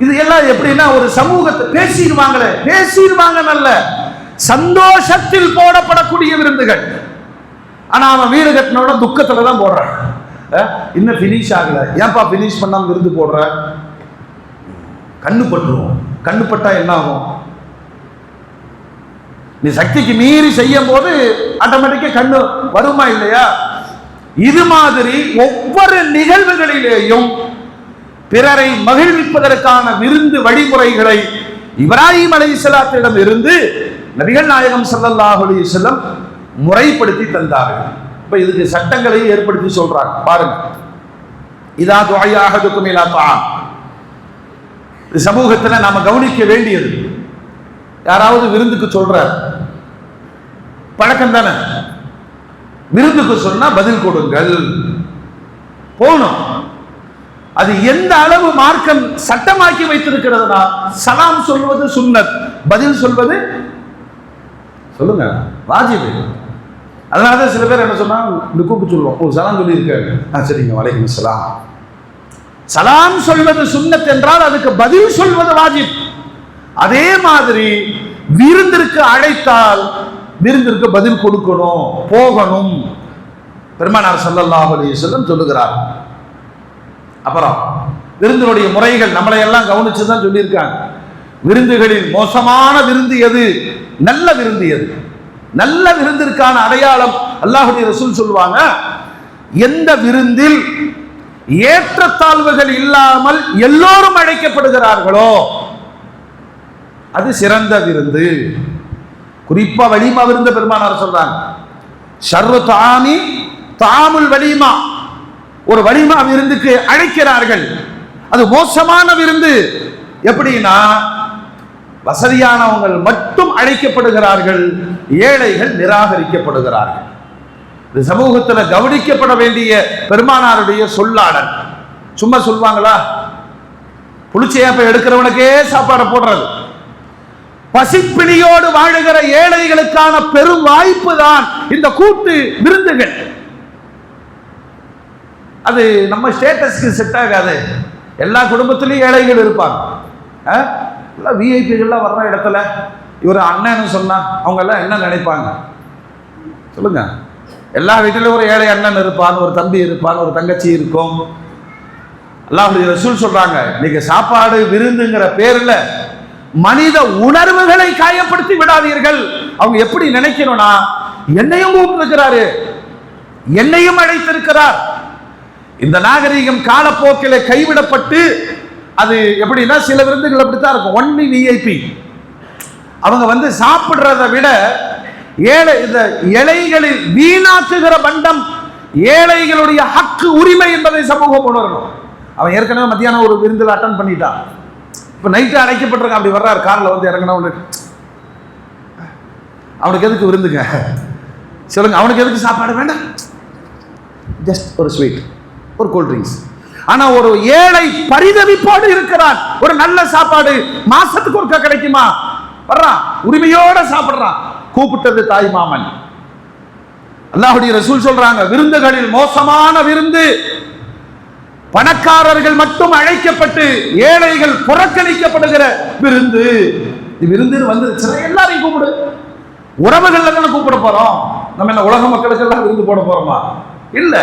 இது எல்லாம் எப்படின்னா ஒரு சமூகத்தை பேசிடுவாங்க நல்ல சந்தோஷத்தில் போடப்படக்கூடிய விருந்துகள். ஆனா அவன் வீடு கட்டினோட துக்கத்துல தான் போடுறான். இன்னும் பினிஷ் ஆகல, ஏன்பா பினிஷ் பண்ணாம விருந்து போடுற? கண்ணு பட்டுரும். கண்ணு பட்டா என்ன ஆகும்? நீ சக்திக்கு மீறி செய்யும் போது ஆட்டோமேட்டிக்கா கண்ணு வருமா இல்லையா? இது மாதிரி ஒவ்வொரு நிகழ்வுகளிலேயும் பிறரை மகிழ்விப்பதற்கான விருந்து வழிமுறைகளை இப்ராஹிம் அலைஹிஸ்ஸலாத்திடம் இருந்து நபிகள் நாயகம் ஸல்லல்லாஹு அலைஹி வஸல்லம் முறைப்படுத்தி தந்தார்கள். இப்ப இதுக்கு சட்டங்களையும் ஏற்படுத்தி சொல்றாங்க பாருங்க. இதா துஆயஹதுக்கும் இலா தஆம், சமூகத்தில் நாம கவனிக்க வேண்டியது. யாராவது விருந்துக்கு சொல்றார், பழக்கம் தானே, விருந்துக்கு சொன்னா பதில் கொடுங்கள், போகணும். அது எந்த அளவு மார்க்கம் சட்டமாக்கி வைத்திருக்கிறதுனா, சலாம் சொல்வது சுன்னத், பதில் சொல்வது சொல்லுங்க வாஜிப். அதனாலதான் சில பேர் என்ன சொன்னா இந்த கூப்பிட்டு சொல்லுவோம், ஒரு சலாம் சொல்லி இருக்காரு, சரிங்க வலைக்கும் சலாம். சலாம் சொல்வது சுன்னத் என்றால் அதுக்கு பதில் சொல்வது வாஜிப். அதே மாதிரி விருந்திற்கு அழைத்தால் விருந்திற்கு பதில் கொடுக்கணும், போகணும். பெருமானார் ஸல்லல்லாஹு அலைஹி வஸல்லம் சொல்லுகிறார். அப்புறம் விருந்தினுடைய முறைகள் நம்மளை எல்லாம் கவனிச்சுதான் சொல்லியிருக்காங்க. விருந்துகளில் மோசமான விருந்து எது, நல்ல விருந்து எது? நல்ல விருந்திற்கான அடையாளம் அல்லாஹ்வுடைய ரசூல் சொல்லுவாங்க, எந்த விருந்தில் ஏற்றத்தாழ்வுகள் இல்லாமல் எல்லோரும் அழைக்கப்படுகிறார்களோ அது சிறந்த விருந்து. குறிப்பா வலிமா விருந்து பெருமானார் சொல்றாங்க, ஷர்ரு தாமி தாமுல் வலிமா, ஒரு வலிமா விருந்துக்கு அழைக்கிறார்கள், அது மோசமான விருந்து. எப்படின்னா வசதியானவங்கள் மட்டும் அழைக்கப்படுகிறார்கள், ஏழைகள் நிராகரிக்கப்படுகிறார்கள். இது சமூகத்தில் கவனிக்கப்பட வேண்டிய பெருமானாருடைய சொல்லாடல். சும்மா சொல்வாங்களா, புளிச்சையாப்பை எடுக்கிறவனுக்கே சாப்பாடு போடுறது. பசிப்பிணியோடு வாழுகிற ஏழைகளுக்கான பெரும் வாய்ப்பு தான் இந்த கூட்டு விருந்துகள். அது நம்ம ஸ்டேட்டஸ்க்கு செட் ஆகாது. எல்லா குடும்பத்திலையும் ஏழைகள் இருப்பாங்க. எல்லாம் விஐபிகள்லாம் வர்ற இடத்துல இவர் அண்ணன்னு சொன்னா அவங்க எல்லாம் என்ன நினைப்பாங்க சொல்லுங்க? எல்லா வீட்டிலும் ஒரு ஏழை அண்ணன் இருப்பான், ஒரு தம்பி இருப்பான், ஒரு தங்கச்சி இருக்கும். அல்லாஹ்வுடைய ரசூல் சொல்றாங்க, நீங்க சாப்பாடு விருந்துங்கிற பேர்ல மனித உணர்வுகளை காயப்படுத்தி விடாதீர்கள். அவங்க எப்படி நினைக்கணும்னா, என்னையும் கூப்பிட்டிருக்கிறாரு, என்னையும் அழைத்திருக்கிறார். இந்த நாகரீகம் காலப்போக்கில கைவிடப்பட்டு அது எப்படின்னா சில விருந்துகள் அப்படித்தான் இருக்கும், ஒன்லி விஐபி. அவங்க சாப்பிடுறதை விட ஏழைகளில் வீணாக்குகிற பண்டம் ஏழைகளுடைய ஹக்கு உரிமை என்பதை சமூகம் உணரணும். அவன் ஏற்கனவே மத்தியானம் ஒரு விருந்தில் அட்டன் பண்ணிட்டான், இப்ப நைட்டு அழைக்கப்பட்டிருக்கான், அப்படி வர்றாரு கார்ல இறங்கினா அவனுக்கு எதுக்கு விருந்துங்க சொல்லுங்க? அவனுக்கு எதுக்கு சாப்பாடு வேண்டாம், ஜஸ்ட் ஒரு ஸ்வீட், ஒரு கூல் ட்ரிங்க்ஸ். ஆனா ஒரு ஏழை பரிதவிப்போடு இருக்கிறான், ஒரு நல்ல சாப்பாடு மாசத்துக்கு ஒருக்கா கிடைக்குமா, வர்றான் உரிமையோட சாப்பிடுறான், கூப்பிட்டது தாய் மாமன். அல்லாஹ்வுடைய ரசூல் சொல்றாங்க, விருந்துகளில் மோசமான விருந்து பணக்காரர்கள் மட்டும் அழைக்கப்பட்டு ஏழைகள் புறக்கணிக்கப்படுகிற விருந்து. விருந்து வந்துருச்சுன்னா எல்லாரையும் கூப்பிடு, உறவுகள்ல தானே கூப்பிட போறோம். நம்ம என்ன உலக மக்களுக்கு எல்லாம் விருந்து போட போறோமா? இல்ல,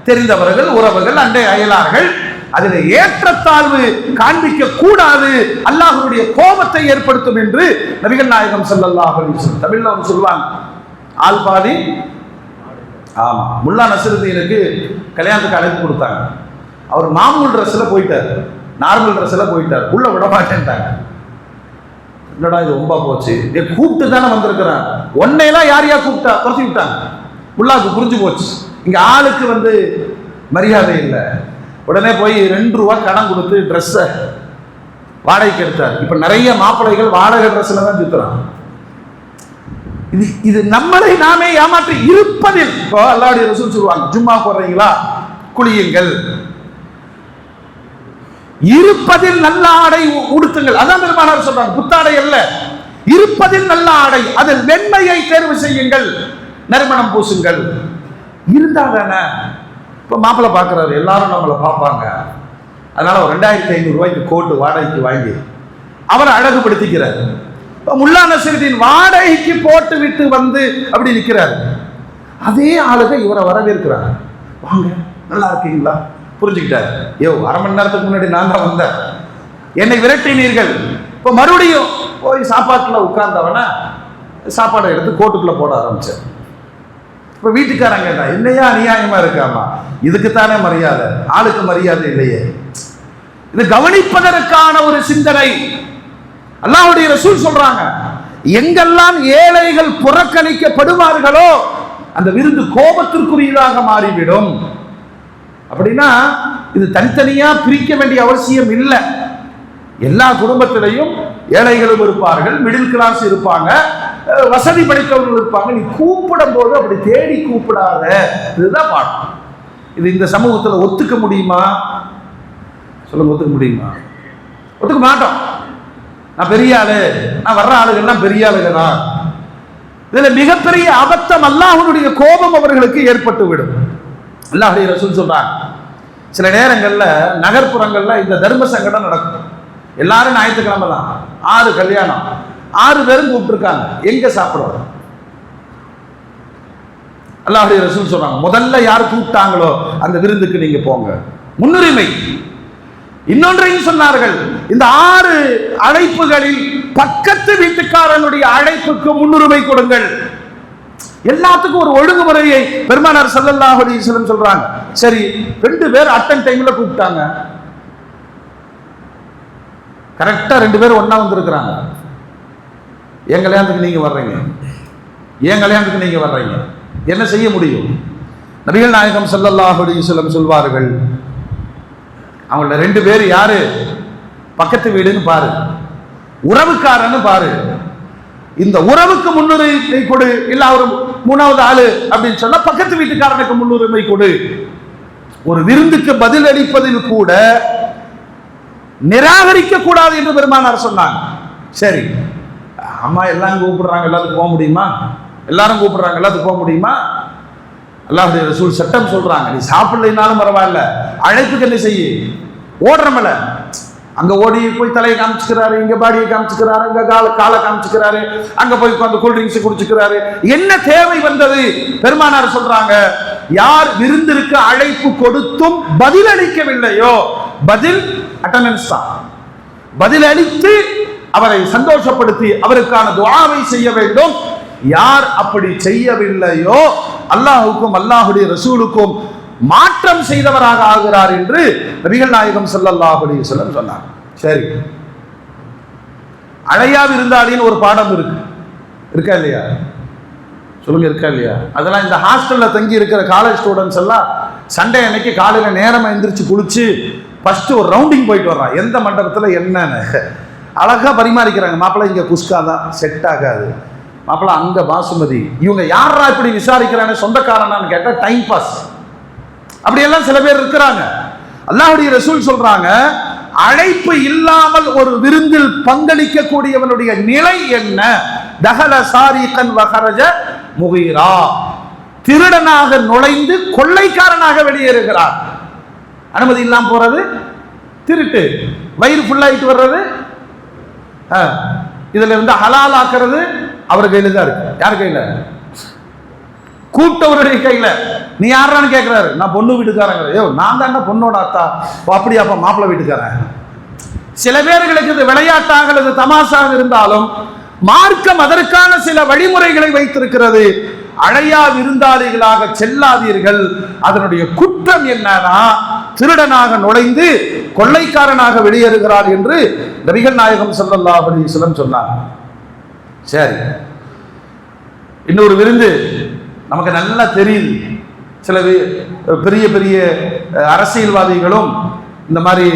தெரிந்தவர்கள், உறவுகள், அண்டை அயலார்கள். அதில் ஏற்றத்தாழ்வு காண்பிக்க கூடாது, அல்லாஹ்வுடைய கோபத்தை ஏற்படுத்தும் என்று நபிகள் நாயகம் ஸல்லல்லாஹு அலைஹி வஸல்லம் தமிழ்ல சொல்லுவாங்க. ஆல்பாதி ஆமா, முல்லா நஸ்ருதீனுக்கு கல்யாணத்துக்கு அழைப்பு கொடுத்தாங்க. அவர் மாமூல் ட்ரெஸ்ல போயிட்டார், நார்மல் ட்ரெஸ்ல போயிட்டார், உள்ள விட மாட்டேன்ட்டாங்க. என்னடா இது ரொம்ப போச்சு, கூப்பிட்டு தானே வந்திருக்கிறான், ஒன்னையெல்லாம் யார் யார் கூப்பிட்டா துரத்தி விட்டாங்க. முல்லாவுக்கு புரிஞ்சு போச்சு, இங்க ஆளுக்கு மரியாதை இல்லை. உடனே போய் 2 ரூபா கடன் கொடுத்து ட்ரெஸ்ஸை வாடகைக்கு எடுத்தார். இப்ப நிறைய மாப்பிள்ளைகள் வாடகை ட்ரெஸ்ல தான் சுத்துறான். இது நம்மளை நாமே ஏமாற்றி இருப்பதில். இப்போ அல்லாஹ்வுடைய ரசூல் சொல்லுவாங்க, ஜும்மா போடுறீங்களா, குளியுங்கள், இருப்பதில் நல்ல ஆடை உடுத்துங்கள். அதான் பெருமானார் சொல்றாங்க, புத்தாடை அல்ல, இருப்பதில் நல்ல ஆடை, அதில் வெண்மையை தேர்வு செய்யுங்கள், நறுமணம் பூசுங்கள். இருந்தா தானே. இப்போ மாப்பிள்ளை பார்க்குறாரு, எல்லாரும் நம்மளை பார்ப்பாங்க, அதனால ஒரு 2500 ரூபாய்க்கு கோட்டு வாடகைக்கு வாங்கி அவரை அழகுபடுத்திக்கிறார். இப்போ முல்லா நஸ்ருதீன் வாடகைக்கு போட்டு விட்டு அப்படி நிற்கிறார். அதே ஆளுக இவரை வரவேற்கிறாங்க, வாங்க நல்லா இருக்கீங்களா, புரிஞ்சுக்கிட்டார். அரை மணி நேரத்துக்கு முன்னாடி நான் தான் வந்தேன், என்னை விரட்டினீர்கள். இப்போ மறுபடியும் போய் சாப்பாட்டில் உட்கார்ந்தவன சாப்பாடை எடுத்து கோட்டுக்குள்ள போட ஆரம்பிச்சார். இப்ப வீட்டுக்காரங்க என்னையா அநியாயமா இருக்காமா, இதுக்குத்தானே மரியாதை, ஆளுக்கு மரியாதை இல்லையே. இது கவனிப்பதற்கான ஒரு சிந்தனை. அல்லாஹ்வுடைய ரசூல் சொல்றாங்க, எங்கெல்லாம் ஏழைகள் புறக்கணிக்கப்படுவார்களோ அந்த விருந்து கோபத்திற்குரியதாக மாறிவிடும். அப்படின்னா இது தனித்தனியா பிரிக்க வேண்டிய அவசியம் இல்லை. எல்லா குடும்பத்திலையும் ஏழைகளும் இருப்பார்கள், மிடில் கிளாஸ் இருப்பாங்க, வசதி படைத்தவர்கள் இருப்பாங்க. நீ கூப்பிடும் போது அப்படி தேடி கூப்பிடாத, இதுதான் பாடம். இது இந்த சமூகத்தில் ஒத்துக்க முடியுமா? சொல்லுங்க, ஒத்துக்க முடியுமா? ஒத்துக்க மாட்டோம். நான் பெரிய ஆளு, நான் வர்ற ஆளுகள்லாம் பெரிய ஆளுகளா? இதுல மிகப்பெரிய அபத்தம், அல்லாஹ்வுடைய கோபம் அவர்களுக்கு ஏற்பட்டு விடும். அல்லாஹ்வுடைய ரசூல் சொல்றாங்க, சில நேரங்கள்ல நகர்ப்புறங்கள்ல இந்த தர்ம சங்கடம் நடக்கும். எல்லாரும் ஞாயிற்றுக்கிழமை தான் 6 கல்யாணம், 6 பேரும் கூப்பிட்டுருக்காங்க, எங்க சாப்பிடுவாங்க? அல்லாஹ்வுடைய ரசூல் சொல்றாங்க, முதல்ல யார் கூப்பிட்டாங்களோ அந்த விருந்துக்கு நீங்க போங்க, முன்னுரிமை. இன்னொன்றையும் சொன்னார்கள், இந்த 6 அழைப்புகளில் பக்கத்து வீட்டுக்காரனுடைய அழைப்புக்கு முன்னுரிமை கொடுங்கள். எல்லாத்துக்கும் ஒரு ஒழுங்குமுறையை பெருமானார் ஸல்லல்லாஹு அலைஹி வஸல்லம் சொல்றாங்க. சரி, 2 பேர் அட்டன் டைம்ல கூப்பிட்டாங்க, கரெக்டா 2 பேர் ஒண்ணா வந்திருக்கிறாங்க. என் கல்யாணத்துக்கு நீங்க வர்றீங்க, என் கல்யாணத்துக்கு நீங்க வர்றீங்க, என்ன செய்ய முடியும்? நபிகள் நாயகம் ஸல்லல்லாஹு அலைஹி வஸல்லம் சொல்வார்கள், அவங்கள 2 பேர் யாரு? பக்கத்து வீடுன்னு பாரு, உறவுக்காரன்னு பாரு. இந்த உறவுக்கு முன்னுரிமை கொடு, இல்ல ஒரு 3வது ஆளு அப்படின்னு சொன்னா பக்கத்து வீட்டுக்காரனுக்கு முன்னுரிமை கொடு. ஒரு விருந்துக்கு பதில் அளிப்பதில் கூட நிராகரிக்க கூடாது என்று பெருமானார் சொன்னாங்க. சரி, அம்மா எல்லாம் கூப்பிடுறாங்க, எல்லாத்துக்கும் போக முடியுமா? எல்லாரும் கூப்பிடுறாங்க, எல்லாத்துக்கும் போக முடியுமா? அல்லாஹ்வுடைய ரசூல் சட்டம் சொல்றாங்க, நீ சாப்பிடலைனாலும் பரவாயில்ல, அழைப்புக்கு என்ன செய்ய? ஓடுறமல, அங்க ஓடி போய் தலையை காமிச்சுக்கிறாரு, இங்க பாடியை காமிச்சுக்கிறாரு, அங்க காலை காமிச்சுக்கிறாரு, அங்க போய் உட்கார்ந்து கூல் ட்ரிங்க்ஸ் குடிச்சுக்கிறாரு. என்ன தேவை வந்தது? பெருமானார் சொல்றாங்க, யார் விருந்திற்கு அழைப்பு கொடுத்தும் பதில் அளிக்கவில்லையோ, பதில் அட்டெண்டன்ஸ் தான், பதில் அளித்து அவரை சந்தோஷப்படுத்தி அவருக்கான துஆவை செய்ய வேண்டும். யார் அப்படி செய்யவில்லையோ அல்லாஹ்வுக்கும் அல்லாஹ்வுடைய ரசூலுக்கும் மாற்றம் செய்தவராக ஆகிறார் என்று நபிகள் நாயகம் ஸல்லல்லாஹு அலைஹி வஸல்லம் சொன்னார். சரி, அழையா விருந்தாளின்னு ஒரு பாடம் இருக்கா இல்லையா? சொல்லுங்க, இருக்கா இல்லையா? அதெல்லாம் இந்த ஹாஸ்டல்ல தங்கி இருக்கிற காலேஜ் ஸ்டூடெண்ட்ஸ் எல்லாம் சண்டே அன்னைக்கு காலையில நேரமா எந்திரிச்சு குளிச்சு ஃபர்ஸ்ட் ஒரு ரவுண்டிங் போயிட்டு வர்றான், எந்த மண்டபத்துல என்னன்னு அழகா பரிமாறிக்கிறாங்க. மாப்பிள்ளை இங்க குஸ்கா தான் செட் ஆகாது, மாப்பிள்ளை அங்க பாசுமதி, இவங்க யாரா இப்படி விசாரிக்கிறாங்க, சொந்தக்காரனான்னு கேட்டா டைம் பாஸ். அப்படியெல்லாம் சில பேர் இருக்கிறாங்க. அல்லாஹ்வுடைய ரசூல் சொல்றாங்க, அழைப்பு இல்லாமல் ஒரு விருந்தில் பங்களிக்க கூடியவனுடைய நிலை என்ன? தஹல சாரிகன் வ ஹரஜ முகீரா, திருடனாக நுழைந்து கொள்ளைக்காரனாக வெளியேறுகிறார். அனுமதி இல்லாம போறது திருட்டு, வயிறு ஃபுல்லாயிட்டு வர்றது, இதுல இருந்து ஹலால் ஆக்குறது அவர் கையில தான் இருக்கு. யார் கையில? கூப்பிட்டவருடைய கையில. நீ யாரான்னு கேட்கிறாரு, நான் பொண்ணு வீட்டுக்காரங்க. ஐயோ, நான் தான் பொண்ணோட அத்தா. அப்படியா? அப்ப மாப்பிள்ளை வீட்டுக்காரன். சில பேர்களுக்கு இது விளையாட்டாக அல்லது தமாஷாக இருந்தாலும் மார்க்கம் அதற்கான சில வழிமுறைகளை வைத்திருக்கிறது. அழையா விருந்தாளிகளாக செல்லாதீர்கள். அதனுடைய குற்றம் என்னன்னா, திருடனாக நுழைந்து கொள்ளைக்காரனாக வெளியேறுகிறார் என்று நபிகள் நாயகம் ஸல்லல்லாஹு அலைஹி வஸல்லம் சொன்னார். சரி, இன்னொரு விருந்து நமக்கு நல்லா தெரியுது. சில பெரிய பெரிய அரசியல்வாதிகளும் இந்த மாதிரி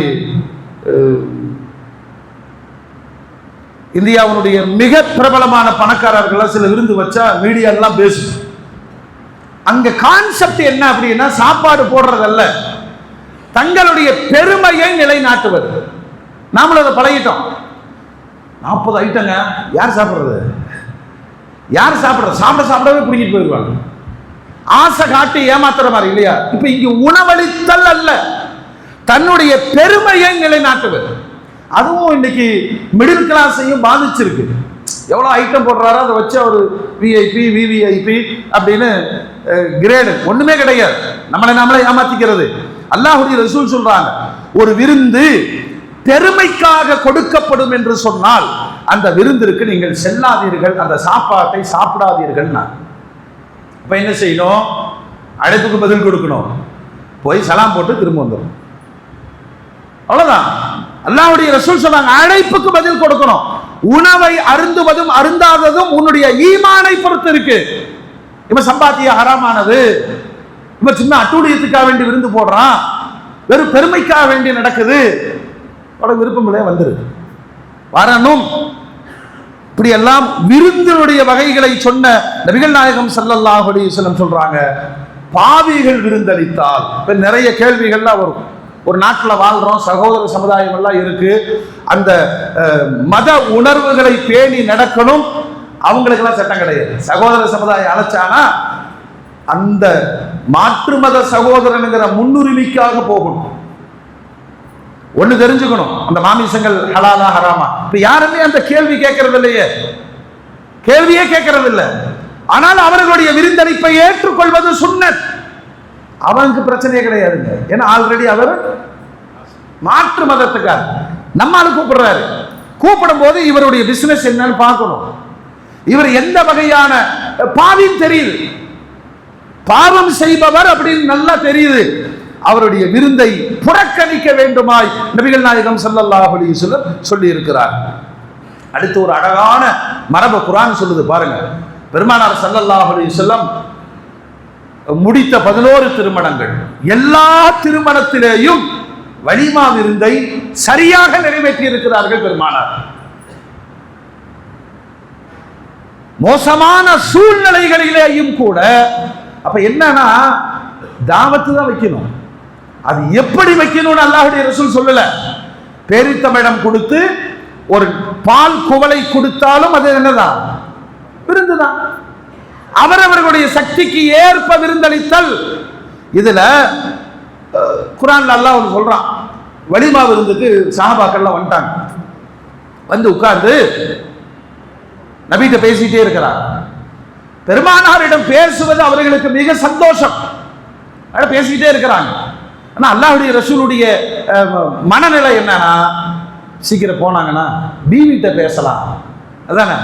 இந்தியாவுடைய மிக பிரபலமான பணக்காரர்கள் சில விருந்து வச்சா மீடியா எல்லாம் பேசும். அங்க கான்செப்ட் என்ன அப்படின்னா, சாப்பாடு போடுறதல்ல, தங்களுடைய பெருமையை நிலைநாட்டுவது. நாமளும் அதை பழகிட்டோம். 40 ஐட்டங்க, யார் சாப்பிடுறது? யார் சாப்பிடுறது? சாப்பிடவே பிடிக்கிட்டு போயிடுவாங்க. ஆசை காட்டி ஏமாத்துற மாதிரி இல்லையா? இப்ப இங்க உணவளித்தல் அல்ல, தன்னுடைய பெருமையை நிலைநாட்டுவது. அதுவும் இன்னைக்கு மிடில் கிளாஸையும் பாதிச்சிருக்கு. எவ்வளவு ஐட்டம் போடுறாரோ அதை வச்சு ஒரு விஐபி விவிஐபி அப்படின்னு கிரேடு ஒண்ணுமே கிடையாது. நம்மளே ஏமாத்திக்கிறது. அல்லாஹ்வுடைய ரசூல் சொல்றாங்க, ஒரு விருந்து பெருமைக்காக கொடுக்கப்படும் என்று சொன்னால் அந்த விருந்திற்கு நீங்கள் செல்லாதீர்கள், அந்த சாப்பாட்டை சாப்பிடாதீர்கள். அப்ப என்ன செய்யணும்? அழைப்புக்கு பதில் கொடுக்கணும், போய் சலாம் போட்டு திரும்ப வந்துடும். அவ்வளவுதான். அல்லாஹ்வுடைய ரசூல் சொன்னாங்க, அழைப்புக்கு பதில் கொடுக்கணும். உணவை அருந்துவதும் அருந்தாததும் உன்னுடைய ஈமானை பொறுத்து இருக்கு. இவன் சம்பாத்திய ஹராமானது, இவன் சின்ன அட்டூழியத்துக்காக வேண்டி விருந்து போடுறான், வெறும் பெருமைக்காக வேண்டி நடக்குது, உனக்கு விருப்பங்களே வந்துருது வரணும். இப்படி எல்லாம் விருந்தினுடைய வகைகளை சொன்ன நபிகள் நாயகம் ஸல்லல்லாஹு அலைஹி வஸல்லம் சொல்றாங்க, பாவிகள் விருந்தளித்தால். இப்ப நிறைய கேள்விகள்லாம் வரும். ஒரு நாட்டில் வாழ்றோம், சகோதர சமுதாயம் எல்லாம் இருக்கு, அந்த மத உணர்வுகளை பேணி நடக்கணும், அவங்களுக்கெல்லாம் சட்டம் கிடையாது. சகோதர சமுதாயம் அழைச்சானா அந்த மாற்று மத சகோதரனுங்கிற முன்னுரிமைக்காக போகணும். ஒண்ணு தெரிஞ்சுக்கணும், அந்த மாமிசங்கள் ஹலாலா ஹராமா. இப்ப யாருமே அந்த கேள்வி கேட்கறது இல்லையே, கேள்வியே கேட்கறது இல்லை. ஆனால் அவர்களுடைய விருந்தளிப்பை ஏற்றுக்கொள்வது சுன்னத். அவனுக்கு பிரச்சனையே கிடையாதுங்க, ஏன்னா ஆல்ரெடி அவர் மாற்று மதத்துக்கார். நம்மால கூப்பிடுறாரு, கூப்பிடும் போது இவருடைய பிசினஸ் என்னன்னு பார்க்கணும். இவர் எந்த வகையான பாவியும் தெரியுது, பாவம் செய்பவர் அப்படின்னு நல்லா தெரியுது. அவருடைய விருந்தை புறக்கணிக்க வேண்டுமாய் நபிகள் நாயகம் ஸல்லல்லாஹு அலைஹி வஸல்லம் சொல்லி இருக்கிறார். அடுத்து ஒரு அழகான மரபு குர்ஆன் சொல்லுது பாருங்க. பெருமானார் ஸல்லல்லாஹு அலைஹி வஸல்லம் முடித்த 11 திருமணங்கள், எல்லா திருமணத்திலேயும் வலிமா விருந்தை சரியாக நிறைவேற்றி இருக்கிறார்கள் பெருமானார். மோசமான சூழ்நிலைகளிலேயும் கூட. அப்ப என்னன்னா, தாவத்து தான் வைக்கணும். அது எப்படி வைக்கணும்னு அல்லாஹ்வுடைய ரசூல் சொல்லல. பேரித்தமிழம் கொடுத்து ஒரு பால் குவளை கொடுத்தாலும் அது என்னதான், விருந்துதான். அவரவர்களுடைய சக்திக்கு ஏற்ப விருந்தளித்தல். இதுல குர்ஆன்ல அல்லாஹ் சொல்றான், வலிமா விருந்துக்கு சஹாபாக்கள்லாம் வந்துட்டாங்க. வந்து உட்கார்ந்து நபிகிட்ட பேசிட்டே இருக்கிறார். பெருமானாரிடம் பேசுவது அவர்களுக்கு மிக சந்தோஷம், பேசிக்கிட்டே இருக்கிறாங்க. ஆனா அல்லாஹ்வுடைய ரசூலுடைய மனநிலை என்னன்னா, சீக்கிரம் போனாங்கன்னா பீவிட்ட பேசலாம். அதானே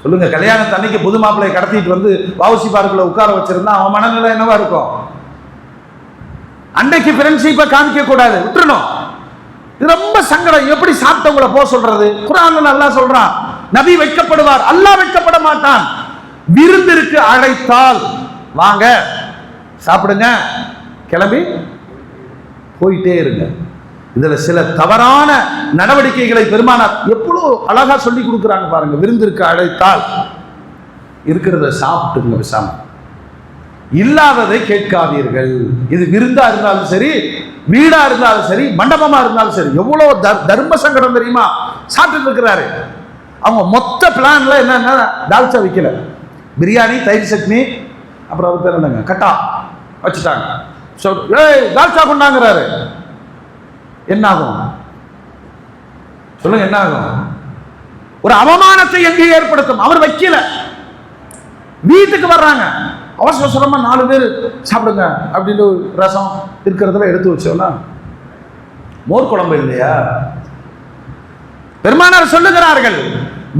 சொல்லுங்க. கல்யாணத்து அன்னைக்கு புது மாப்பிள்ளையை கடத்திட்டு வந்து வாவுசி பார்க்குள்ள உட்கார வச்சிருந்தா அவன் மனநிலை என்னவா இருக்கும்? அன்னைக்கு ஃப்ரெண்ட்ஷிப்பை காமிக்க கூடாது, விட்டுறணும். இது ரொம்ப சங்கடம். எப்படி சாப்பிட்டவங்களை போக சொல்றது? குர்ஆன்ல அல்லாஹ் சொல்றான், நபி வைக்கப்படுவார், அல்லாஹ் வைக்கப்பட மாட்டான். விருந்திற்கு அழைத்தால் வாங்க சாப்பிடுங்க, கிளம்பி போயிட்டே இருங்க. இதுல சில தவறான நடவடிக்கைகளை பெருமானார் எவ்வளவு அழகா சொல்லி கொடுக்குறாங்க பாருங்க. விருந்திற்கு அழைத்தால் இருக்கிறத சாப்பிட்டுங்க, விசாம இல்லாததை கேட்காதீர்கள். இது விருந்தா இருந்தாலும் சரி, வீடா இருந்தாலும் சரி, மண்டபமா இருந்தாலும் சரி. எவ்வளவு தர்ம சங்கடம் தெரியுமா? சாப்பிட்டு இருக்கிறாரு. அவங்க மொத்த பிளான்ல என்னன்னா, தால்ச்சா வைக்கல, பிரியாணி, தயிர் சட்னி, அப்புறம் அவர் பேர் என்னங்க, கட்டா வச்சுட்டாங்க. தால்ச்சா கொண்டாங்கிறாரு. என்ன ஆகும் சொல்லுங்க? என்ன ஆகும்? ஒரு அவமானத்தை எங்கே ஏற்படுத்தும். அவர் வைக்கல, வீட்டுக்கு வர்றாங்க, அவசர அவசரமா 4 பேர் சாப்பிடுங்க அப்படின்னு ரசம் இருக்கிறதுல எடுத்து வச்சோம்னா மோர் குழம்பு இல்லையா? பெருமானார் சொல்லுகிறார்கள்,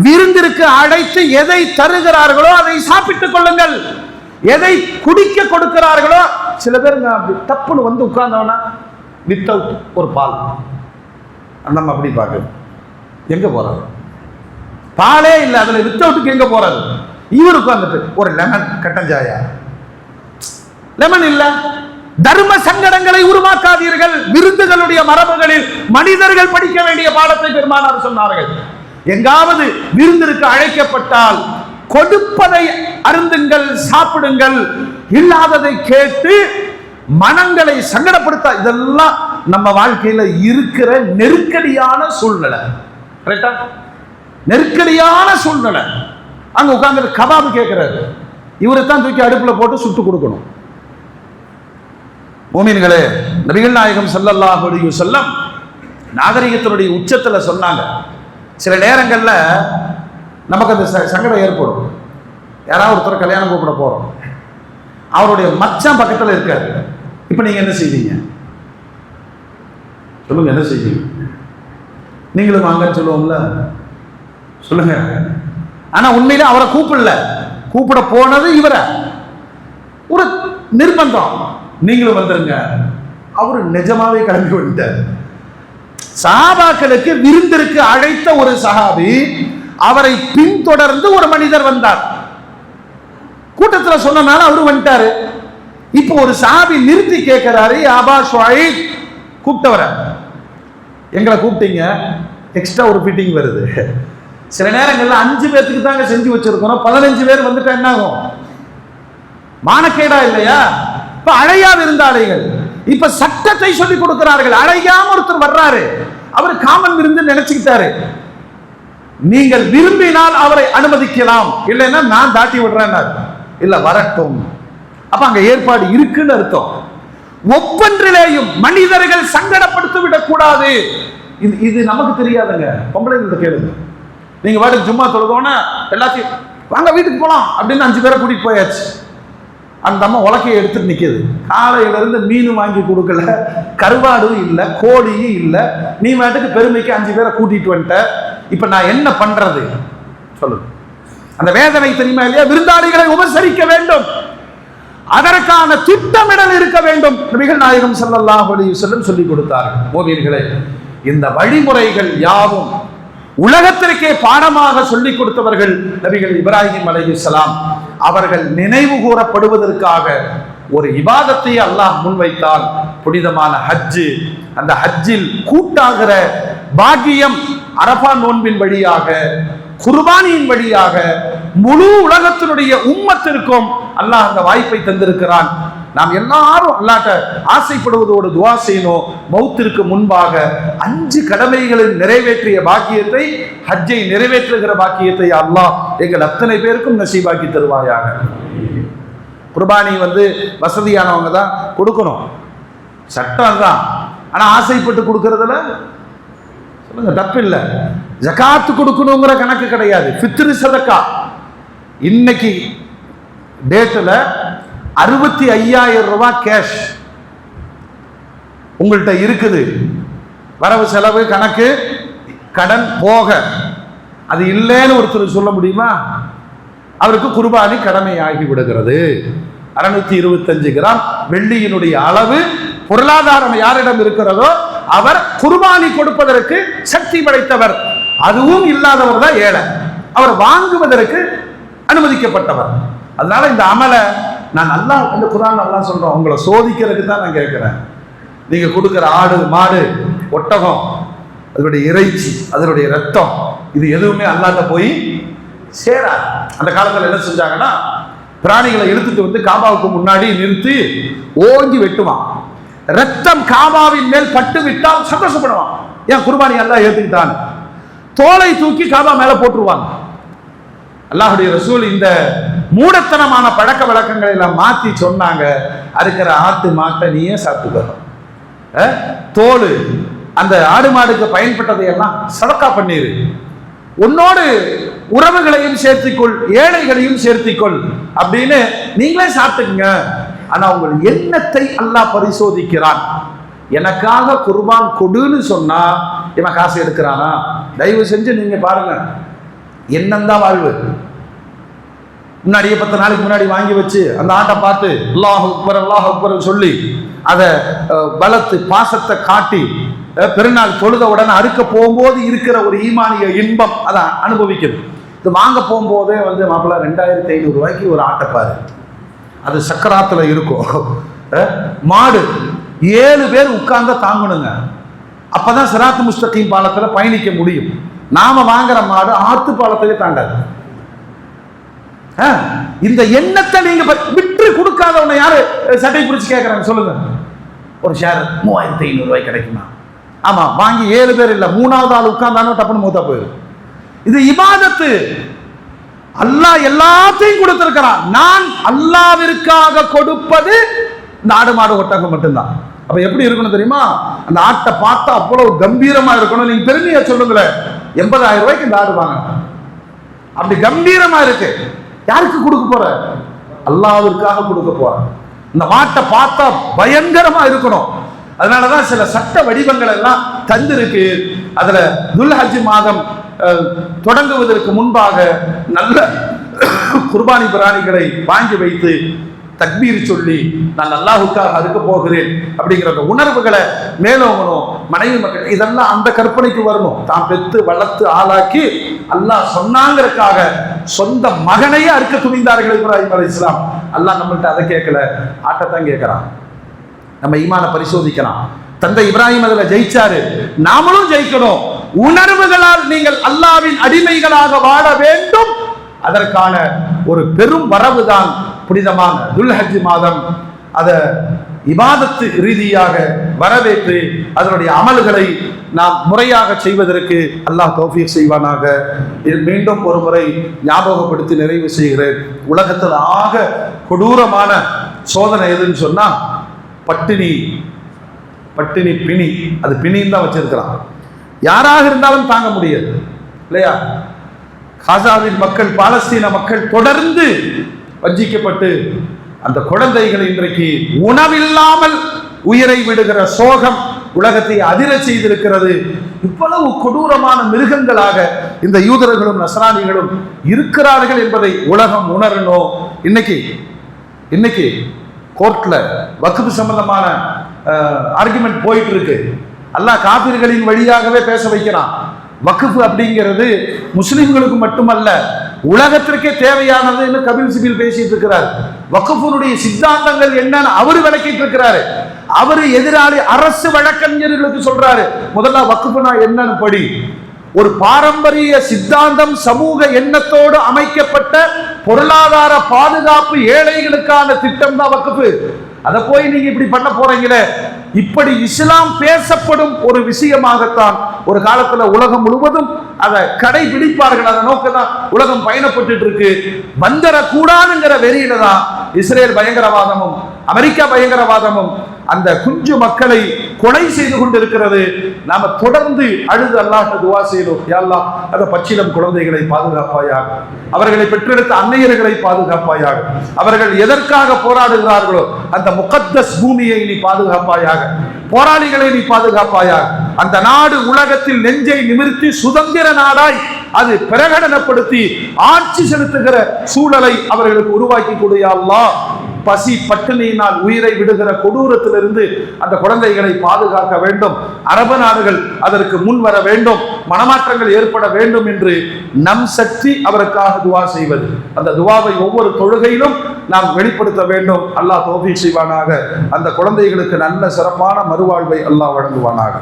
விருந்திற்கு அழைத்து எதை தருகிறார்களோ அதை சாப்பிட்டுக் கொள்ளுங்கள். எதை குடிக்க கொடுக்கிறார்களோ, சில பேருங்க தப்புன்னு வந்து உட்கார்ந்தவனா வித்தவுட் ஒரு பால், நம்ம அப்படி பார்க்கணும். எங்க போறது? பாலே இல்லை, அதுல வித்தவுட்டுக்கு எங்க போறது? இவருக்கு வந்துட்டு ஒரு லெமன் கட்டஞ்சாயா, லெமன் இல்ல. தர்ம சங்கடங்களை உருவாக்காதீர்கள். விருந்துகளுடைய மரபுகளில் மனிதர்கள் படிக்க வேண்டிய பாடத்தை பெருமானார் சொன்னார்கள். எங்காவது விருந்திற்கு அழைக்கப்பட்டால் கொடுப்பதை அருந்துங்கள், சாப்பிடுங்கள். இல்லாததை கேட்டு மனங்களை சங்கடப்படுத்த, இதெல்லாம் நம்ம வாழ்க்கையில இருக்கிற நெருக்கடியான சூழ்நிலை. கரெக்டா? நெருக்கடியான சூழ்நிலை. அங்க உட்கார்ந்து கபாபு கேட்கிறாரு, இவரை தான் தூக்கி அடுப்புல போட்டு சுட்டு கொடுக்கணும். மோமின்களே, நபிகள் நாயகம் ஸல்லல்லாஹு அலைஹி வஸல்லம் நாகரிகத்தினுடைய உச்சத்துல சொன்னாங்க. சில நேரங்கள்ல நமக்கு அந்த சங்கடம் ஏற்படும். யாராவது ஒருத்தர் கல்யாணம் கூப்பிட போறோம், அவருடைய மச்சான் பக்கத்துல இருக்காரு. இப்ப நீங்க என்ன செய்வீங்க சொல்லுங்க? என்ன செய்வீங்க? நீங்களும் வாங்கன்னு சொல்லுவோம்ல, சொல்லுங்க. ஆனா உண்மையில அவரை கூப்பிடல, கூப்பிட போனது இவரை. ஒரு நிர்பந்தம், நீங்களும் வந்துருங்க. அவரு நிஜமாவே கிளம்பி வந்துட்டார். சஹாபாக்களுக்கு விருந்திற்கு அழைத்த ஒரு சஹாபி, அவரை பின்தொடர்ந்து ஒரு மனிதர் வந்தார். கூட்டத்தில் சொன்னனால அவரு வந்துட்டாரு. இப்போ ஒரு சாபி நிறுத்தி கேட்கிறாரு, ஆபா ஷுஐப் கூப்பிட்டவர, எங்களை கூப்பிட்டீங்க, எக்ஸ்ட்ரா ஒரு ஃபிட்டிங் வருது. சில நேரங்கள்ல 5 பேருக்கு தாங்க செஞ்சு வச்சிருக்கோம், 15 பேர் வந்துட்டா என்ன ஆகும்? மானக்கேடா இல்லையா? இப்ப அழையா விருந்தாளிகள், இப்ப சட்டத்தை சொல்லி கொடுக்கிறார்கள். அழையாம ஒருத்தர் வர்றாரு, அவர் காமன் விருந்து நினைச்சுக்கிட்டாரு. நீங்கள் விரும்பினால் அவரை அனுமதிக்கலாம், இல்லைன்னா நான் தாட்டி விடுறேன். இல்ல வரட்டும். அப்ப அங்க ஏற்பாடு இருக்குன்னு அர்த்தம். ஒவ்வொன்றிலேயும் மனிதர்கள் சங்கடப்படுத்தி விடக் கூடாது. இது நமக்கு தெரியாதுங்க. பொம்பளைங்கள்ட்ட கேளுங்க. நீங்க வாட்டுக்கு சும்மா தொழுதோன்னா எல்லாத்தையும் வாங்க வீட்டுக்கு போலாம் அப்படின்னு 5 பேரை கூட்டிட்டு போயாச்சு. அந்த அம்மா உலக்கையை எடுத்துட்டு நிக்குது. காலையில இருந்து மீன் வாங்கி கொடுக்கல, கருவாடும் இல்லை, கோழியும் இல்லை. நீ வாட்டுக்கு பெருமைக்கு 5 பேரை கூட்டிட்டு வந்துட்ட. இப்ப நான் என்ன பண்றது சொல்லு. அந்த வேதனை தெரியுமா இல்லையா? விருந்தாளிகளை உபசரிக்க வேண்டும், அதற்கான திட்டமிடல் இருக்க வேண்டும். நபிகள் நாயகம் ஸல்லல்லாஹு அலைஹி வஸல்லம் சொல்லிக் கொடுத்தார்கள். மோமீன்களே, இந்த வழிமுறைகள் யாவும் உலகத்திற்கே பாடமாக சொல்லிக் கொடுத்தவர்கள் நபிகள் இப்ராஹிம் அலைஹிஸ்ஸலாம். அவர்கள் நினைவு கூறப்படுவதற்காக ஒரு இபாதத்தை அல்லாஹ் முன்வைத்தால் புனிதமான ஹஜ். அந்த ஹஜ்ஜில் கூட்டாகிற பாக்கியம் அரஃபா நோன்பின் வழியாக, குர்பானியின் வழியாக முழு உலகத்தினுடைய உம்மத்திற்கும் அல்லாஹ் அந்த வாய்ப்பை தந்திருக்கிறான். நாம் எல்லாரும் அல்லாஹ்ட்ட ஆசைப்படுவதோடு துஆ செய்யணும். மௌத்திற்கு முன்பாக 5 கடமைகளை நிறைவேற்றிய பாக்கியத்தை, ஹஜ்ஜை நிறைவேற்றுகிற பாக்கியத்தை அல்லாஹ் எங்கள் அத்தனை பேருக்கும் நசீபாக்கி தருவாயாக. குர்பானி வசதியானவங்க தான் கொடுக்கணும், சட்டம் தான். ஆனா ஆசைப்பட்டு கொடுக்கறதுல சொல்லுங்க தப்பு இல்லை. ஜகாத்து கொடுக்கணுங்கிற கணக்கு கிடையாது. ஃபித்ரு சதக்கா இன்னைக்கு டேட்ல 65,000 ரூபாய் கேஷ் உங்கள்கிட்ட இருக்குது. வரவு செலவு கணக்கு கடன் போக அது இல்லைன்னு ஒருத்தர் சொல்ல முடியுமா? அவருக்கு குர்பானி கடமையாகி விடுகிறது. 625 கிராம் வெள்ளியினுடைய அளவு பொருளாதாரம் யாரிடம் இருக்கிறதோ அவர் குர்பானி கொடுப்பதற்கு சக்தி படைத்தவர். அதுவும் இல்லாதவர் தான் ஏழை, அவர் வாங்குவதற்கு அனுமதிக்கப்பட்டவர். அதனால இந்த அமலை நான் அல்லாஹ் இந்த குர்ஆன் அல்லாஹ் சொல்றோம், உங்களை சோதிக்கிறதுக்கு தான் நான் கேட்கிறேன். நீங்க கொடுக்கிற ஆடு, மாடு, ஒட்டகம், அதனுடைய இறைச்சி, அதனுடைய ரத்தம், இது எதுவுமே அல்லாஹ்ட்ட போய் சேரா. அந்த காலத்துல என்ன செஞ்சாங்கன்னா, பிராணிகளை இழுத்துட்டு காபாவுக்கு முன்னாடி நிறுத்தி ஓங்கி வெட்டுவான். ரத்தம் காபாவின் மேல் பட்டு விட்டால் சந்தோஷப்படுவான். ஏன் குர்பானி அல்லாஹ் ஏத்துக்கிட்டான். தோலை தூக்கி காபா மேல போட்டுருவாங்க. அல்லாஹ்வுடைய ரசூல் இந்த மூடத்தனமான பழக்க வழக்கங்களை எல்லாம் மாத்தி சொன்னாங்க. அறுக்கிற ஆட்டு மாட்டை நீயே சாப்பிட்டுக்கணும், தோல் அந்த ஆடு மாடுக்கு பயன்பட்டதை எல்லாம் சதக்கா பண்ணிரு, உன்னோடு உறவுகளையும் சேர்த்துக்கொள், ஏழைகளையும் சேர்த்துக்கொள் அப்படின்னு நீங்களே சாப்பிட்டுக்குங்க. ஆனா உங்கள் எண்ணத்தை அல்லாஹ் பரிசோதிக்கிறான். எனக்காக குர்பான் கொடுன்னு சொன்னா இவன் காசு எடுக்கிறானா? தயவு செஞ்சு நீங்க பாருங்க, எண்ணம்தான் வாழ்வு. முன்னாடியே 10 நாளைக்கு முன்னாடி வாங்கி வச்சு அந்த ஆட்டை பார்த்து அல்லாஹ் அக்பர் அல்லாஹ் அக்பர் சொல்லி அதை பலத்து பாசத்தை காட்டி பெருநாள் தொழுத உடனே அறுக்க போகும்போது இருக்கிற ஒரு ஈமானிய இன்பம் அதை அனுபவிக்கணும். இது வாங்க போகும்போதே மாப்பிள்ள 2500 ரூபாய்க்கு ஒரு ஆட்டைப்பாரு, அது சக்கராத்துல இருக்கும். மாடு 7 பேர் உட்கார்ந்தா தாங்கணுங்க, அப்பதான் சிராத்து முஸ்தகீம் பாலத்துல பயணிக்க முடியும். நாம வாங்குற மாடு ஆத்து பாலத்திலே தாண்டாது. இந்த எண்ணத்தை நீங்க விட்டு கொடுக்காதவனை யாரு சட்டை பிடிச்சு கேட்கறாங்க சொல்லுங்க. ஒரு ஷேர் 3500 ரூபாய் கிடைக்குமா? ஆமா, வாங்கி 7 பேர் இல்ல, 3வது ஆள் உட்கார்ந்தானோ டப்புன்னு மூத்தா போயிடும். இது இபாதத்து. அல்லாஹ் எல்லாத்தையும் கொடுத்திருக்கிறான். நான் அல்லாஹ்விற்காக கொடுப்பது இந்த ஆடு மாடு ஒட்டகம் மட்டும்தான். அப்ப எப்படி இருக்கணும் தெரியுமா? அந்த ஆட்டை பார்த்தா அவ்வளவு கம்பீரமா இருக்கணும். நீங்க பெருமையா சொல்லுங்களேன், 80,000 ரூபாய்க்கு இந்த ஆடு வாங்க, அப்படி கம்பீரமா இருக்கு. யாருக்கு கொடுக்க போற? அல்லாஹ்விற்காக கொடுக்க போற. இந்த மாட்டை பார்த்தா பயங்கரமா இருக்கணும். அதனாலதான் சில சட்ட வடிவங்கள் எல்லாம் தந்திருக்கு. அதுல துல்ஹஜ் மாதம் தொடங்குவதற்கு முன்பாக நல்ல குர்பானி பிராணிகளை வாங்கி வைத்து தக்பீர் சொல்லி நான் அல்லாஹ்வுக்காக அறுக்க போகிறேன் அப்படிங்கிற அந்த உணர்வுகளை மேலோங்கணும். மனைவி மக்கள் இதெல்லாம் அந்த கற்பனைக்கு வரணும். தான் பெற்று வளர்த்து ஆளாக்கி அல்லாஹ் சொன்னாங்கிறதுக்காக சொந்த மகனையே அறுக்க துணிந்தார்கள் இப்ராஹிம் அலைஹிஸ்ஸலாம். அல்லாஹ் நம்மள்ட்ட அதை கேட்கல, ஆட்டத்தான் கேட்கிறான். நம்ம ஈமானை பரிசோதிக்கலாம். தந்தை இப்ராஹிம் அதுல ஜெயிச்சாரு, நாமளும் ஜெயிக்கணும். உணர்வுகளால் நீங்கள் அல்லாஹ்வின் அடிமைகளாக வாழ வேண்டும். அதற்கான ஒரு பெரும் வரவு தான் புனிதமான துல்ஹஜ் மாதம். அதை இபாதத்து ரீதியாக வரவேற்று அதனுடைய அமல்களை நாம் முறையாக செய்வதற்கு அல்லாஹ் தௌஃபீக் செய்வானாக. மீண்டும் ஒரு முறை ஞாபகப்படுத்தி நிறைவு செய்கிறேன். உலகத்தில் ஆக கொடூரமான சோதனை எதுன்னு சொன்னா பட்டினி. பிணி. அது பிணின்னு தான் வச்சிருக்கிறான். யாராக இருந்தாலும் தாங்க முடியாது இல்லையா? காசாவின் மக்கள், பாலஸ்தீன மக்கள் தொடர்ந்து வஞ்சிக்கப்பட்டு அந்த குழந்தைகள் இன்றைக்கு உணவில்லாமல் உயிரை விடுகிற சோகம் உலகத்தை அதிர செய்திருக்கிறது. இவ்வளவு கொடூரமான மிருகங்களாக இந்த யூதர்களும் நஸ்ரானிகளும் இருக்கிறார்கள் என்பதை உலகம் உணரணும். இன்னைக்கு கோர்ட்ல வக்ஃப் சம்பந்தமான ஆர்குமெண்ட் போயிட்டு இருக்கு. அல்லாஹ் காபிர்களின் வழியாகவே பேச வைக்கிறான். வக்ஃப் அப்படிங்கிறது முஸ்லிம்களுக்கு மட்டுமல்ல, உலகத்திற்கே தேவையானதுன்னு கபில் சிபில் பேசிட்டு இருக்கிறார். வக்ஃபுனுடைய சித்தாந்தங்கள் என்னன்னு அவரு விளக்கிட்டு இருக்கிறாரு. அவரு எதிராளி அரசு வழக்கறிஞர்களுக்கு சொல்றாரு, முதல்ல வக்ஃப்னா என்னன்னு படி. ஒரு பாரம்பரிய சித்தாந்தம், சமூக எண்ணத்தோடு அமைக்கப்பட்ட பொருளாதார பாதுகாப்பு ஏழைகளுக்கான திட்டம் தான் வக்ஃப். அதை போய் நீங்க இப்படி பண்ண போறீங்களே, இப்படி இஸ்லாம் பேசப்படும் ஒரு விஷயமாகத்தான் ஒரு காலத்துல உலகம் முழுவதும் அதை கடைபிடிப்பார்கள். அதை நோக்கதான் உலகம் பயணப்பட்டு இருக்கு. வந்துடக்கூடாதுங்கிற வெறியில தான் இஸ்ரேல் பயங்கரவாதமும் அமெரிக்கா பயங்கரவாதமும் அந்த குஞ்சு மக்களை கொலை செய்து கொண்டிருக்கிறது. நாம தொடர்ந்து அழுது அல்லாஹ்ட்ட துஆ செய்யணும். யா அல்லாஹ், அந்த பச்சிளம் குழந்தைகளை பாதுகாப்பாயாக, அவர்களை பெற்றெடுத்த அன்னையர்களை பாதுகாப்பாயாக, அவர்கள் எதற்காக போராடுகிறார்களோ அந்த முகத்தஸ் பூமியை நீ பாதுகாப்பாயாக, போராளிகளை நீ பாதுகாப்பாயாக. அந்த நாடு உலகத்தில் நெஞ்சை நிமிர்த்தி சுதந்திர நாடாய் அது பிரகடனப்படுத்தி ஆட்சி செலுத்துகிற சூழலை அவர்களுக்கு உருவாக்கி கொடு யா அல்லாஹ். பசி பட்டினியினால் உயிரை விடுகிற கொடூரத்திலிருந்து அந்த குழந்தைகளை பாதுகாக்க வேண்டும். அரபு நாடுகள் அதற்கு முன் வர வேண்டும், மனமாற்றங்கள் ஏற்பட வேண்டும் என்று நம் சக்தி அவருக்காக துவா செய்வது. அந்த துவாவை ஒவ்வொரு தொழுகையிலும் நாம் வெளிப்படுத்த வேண்டும். அல்லாஹ் தௌஃபீக் செய்வானாக. அந்த குழந்தைகளுக்கு நல்ல சிறப்பான மறுவாழ்வை அல்லாஹ் வழங்குவானாக.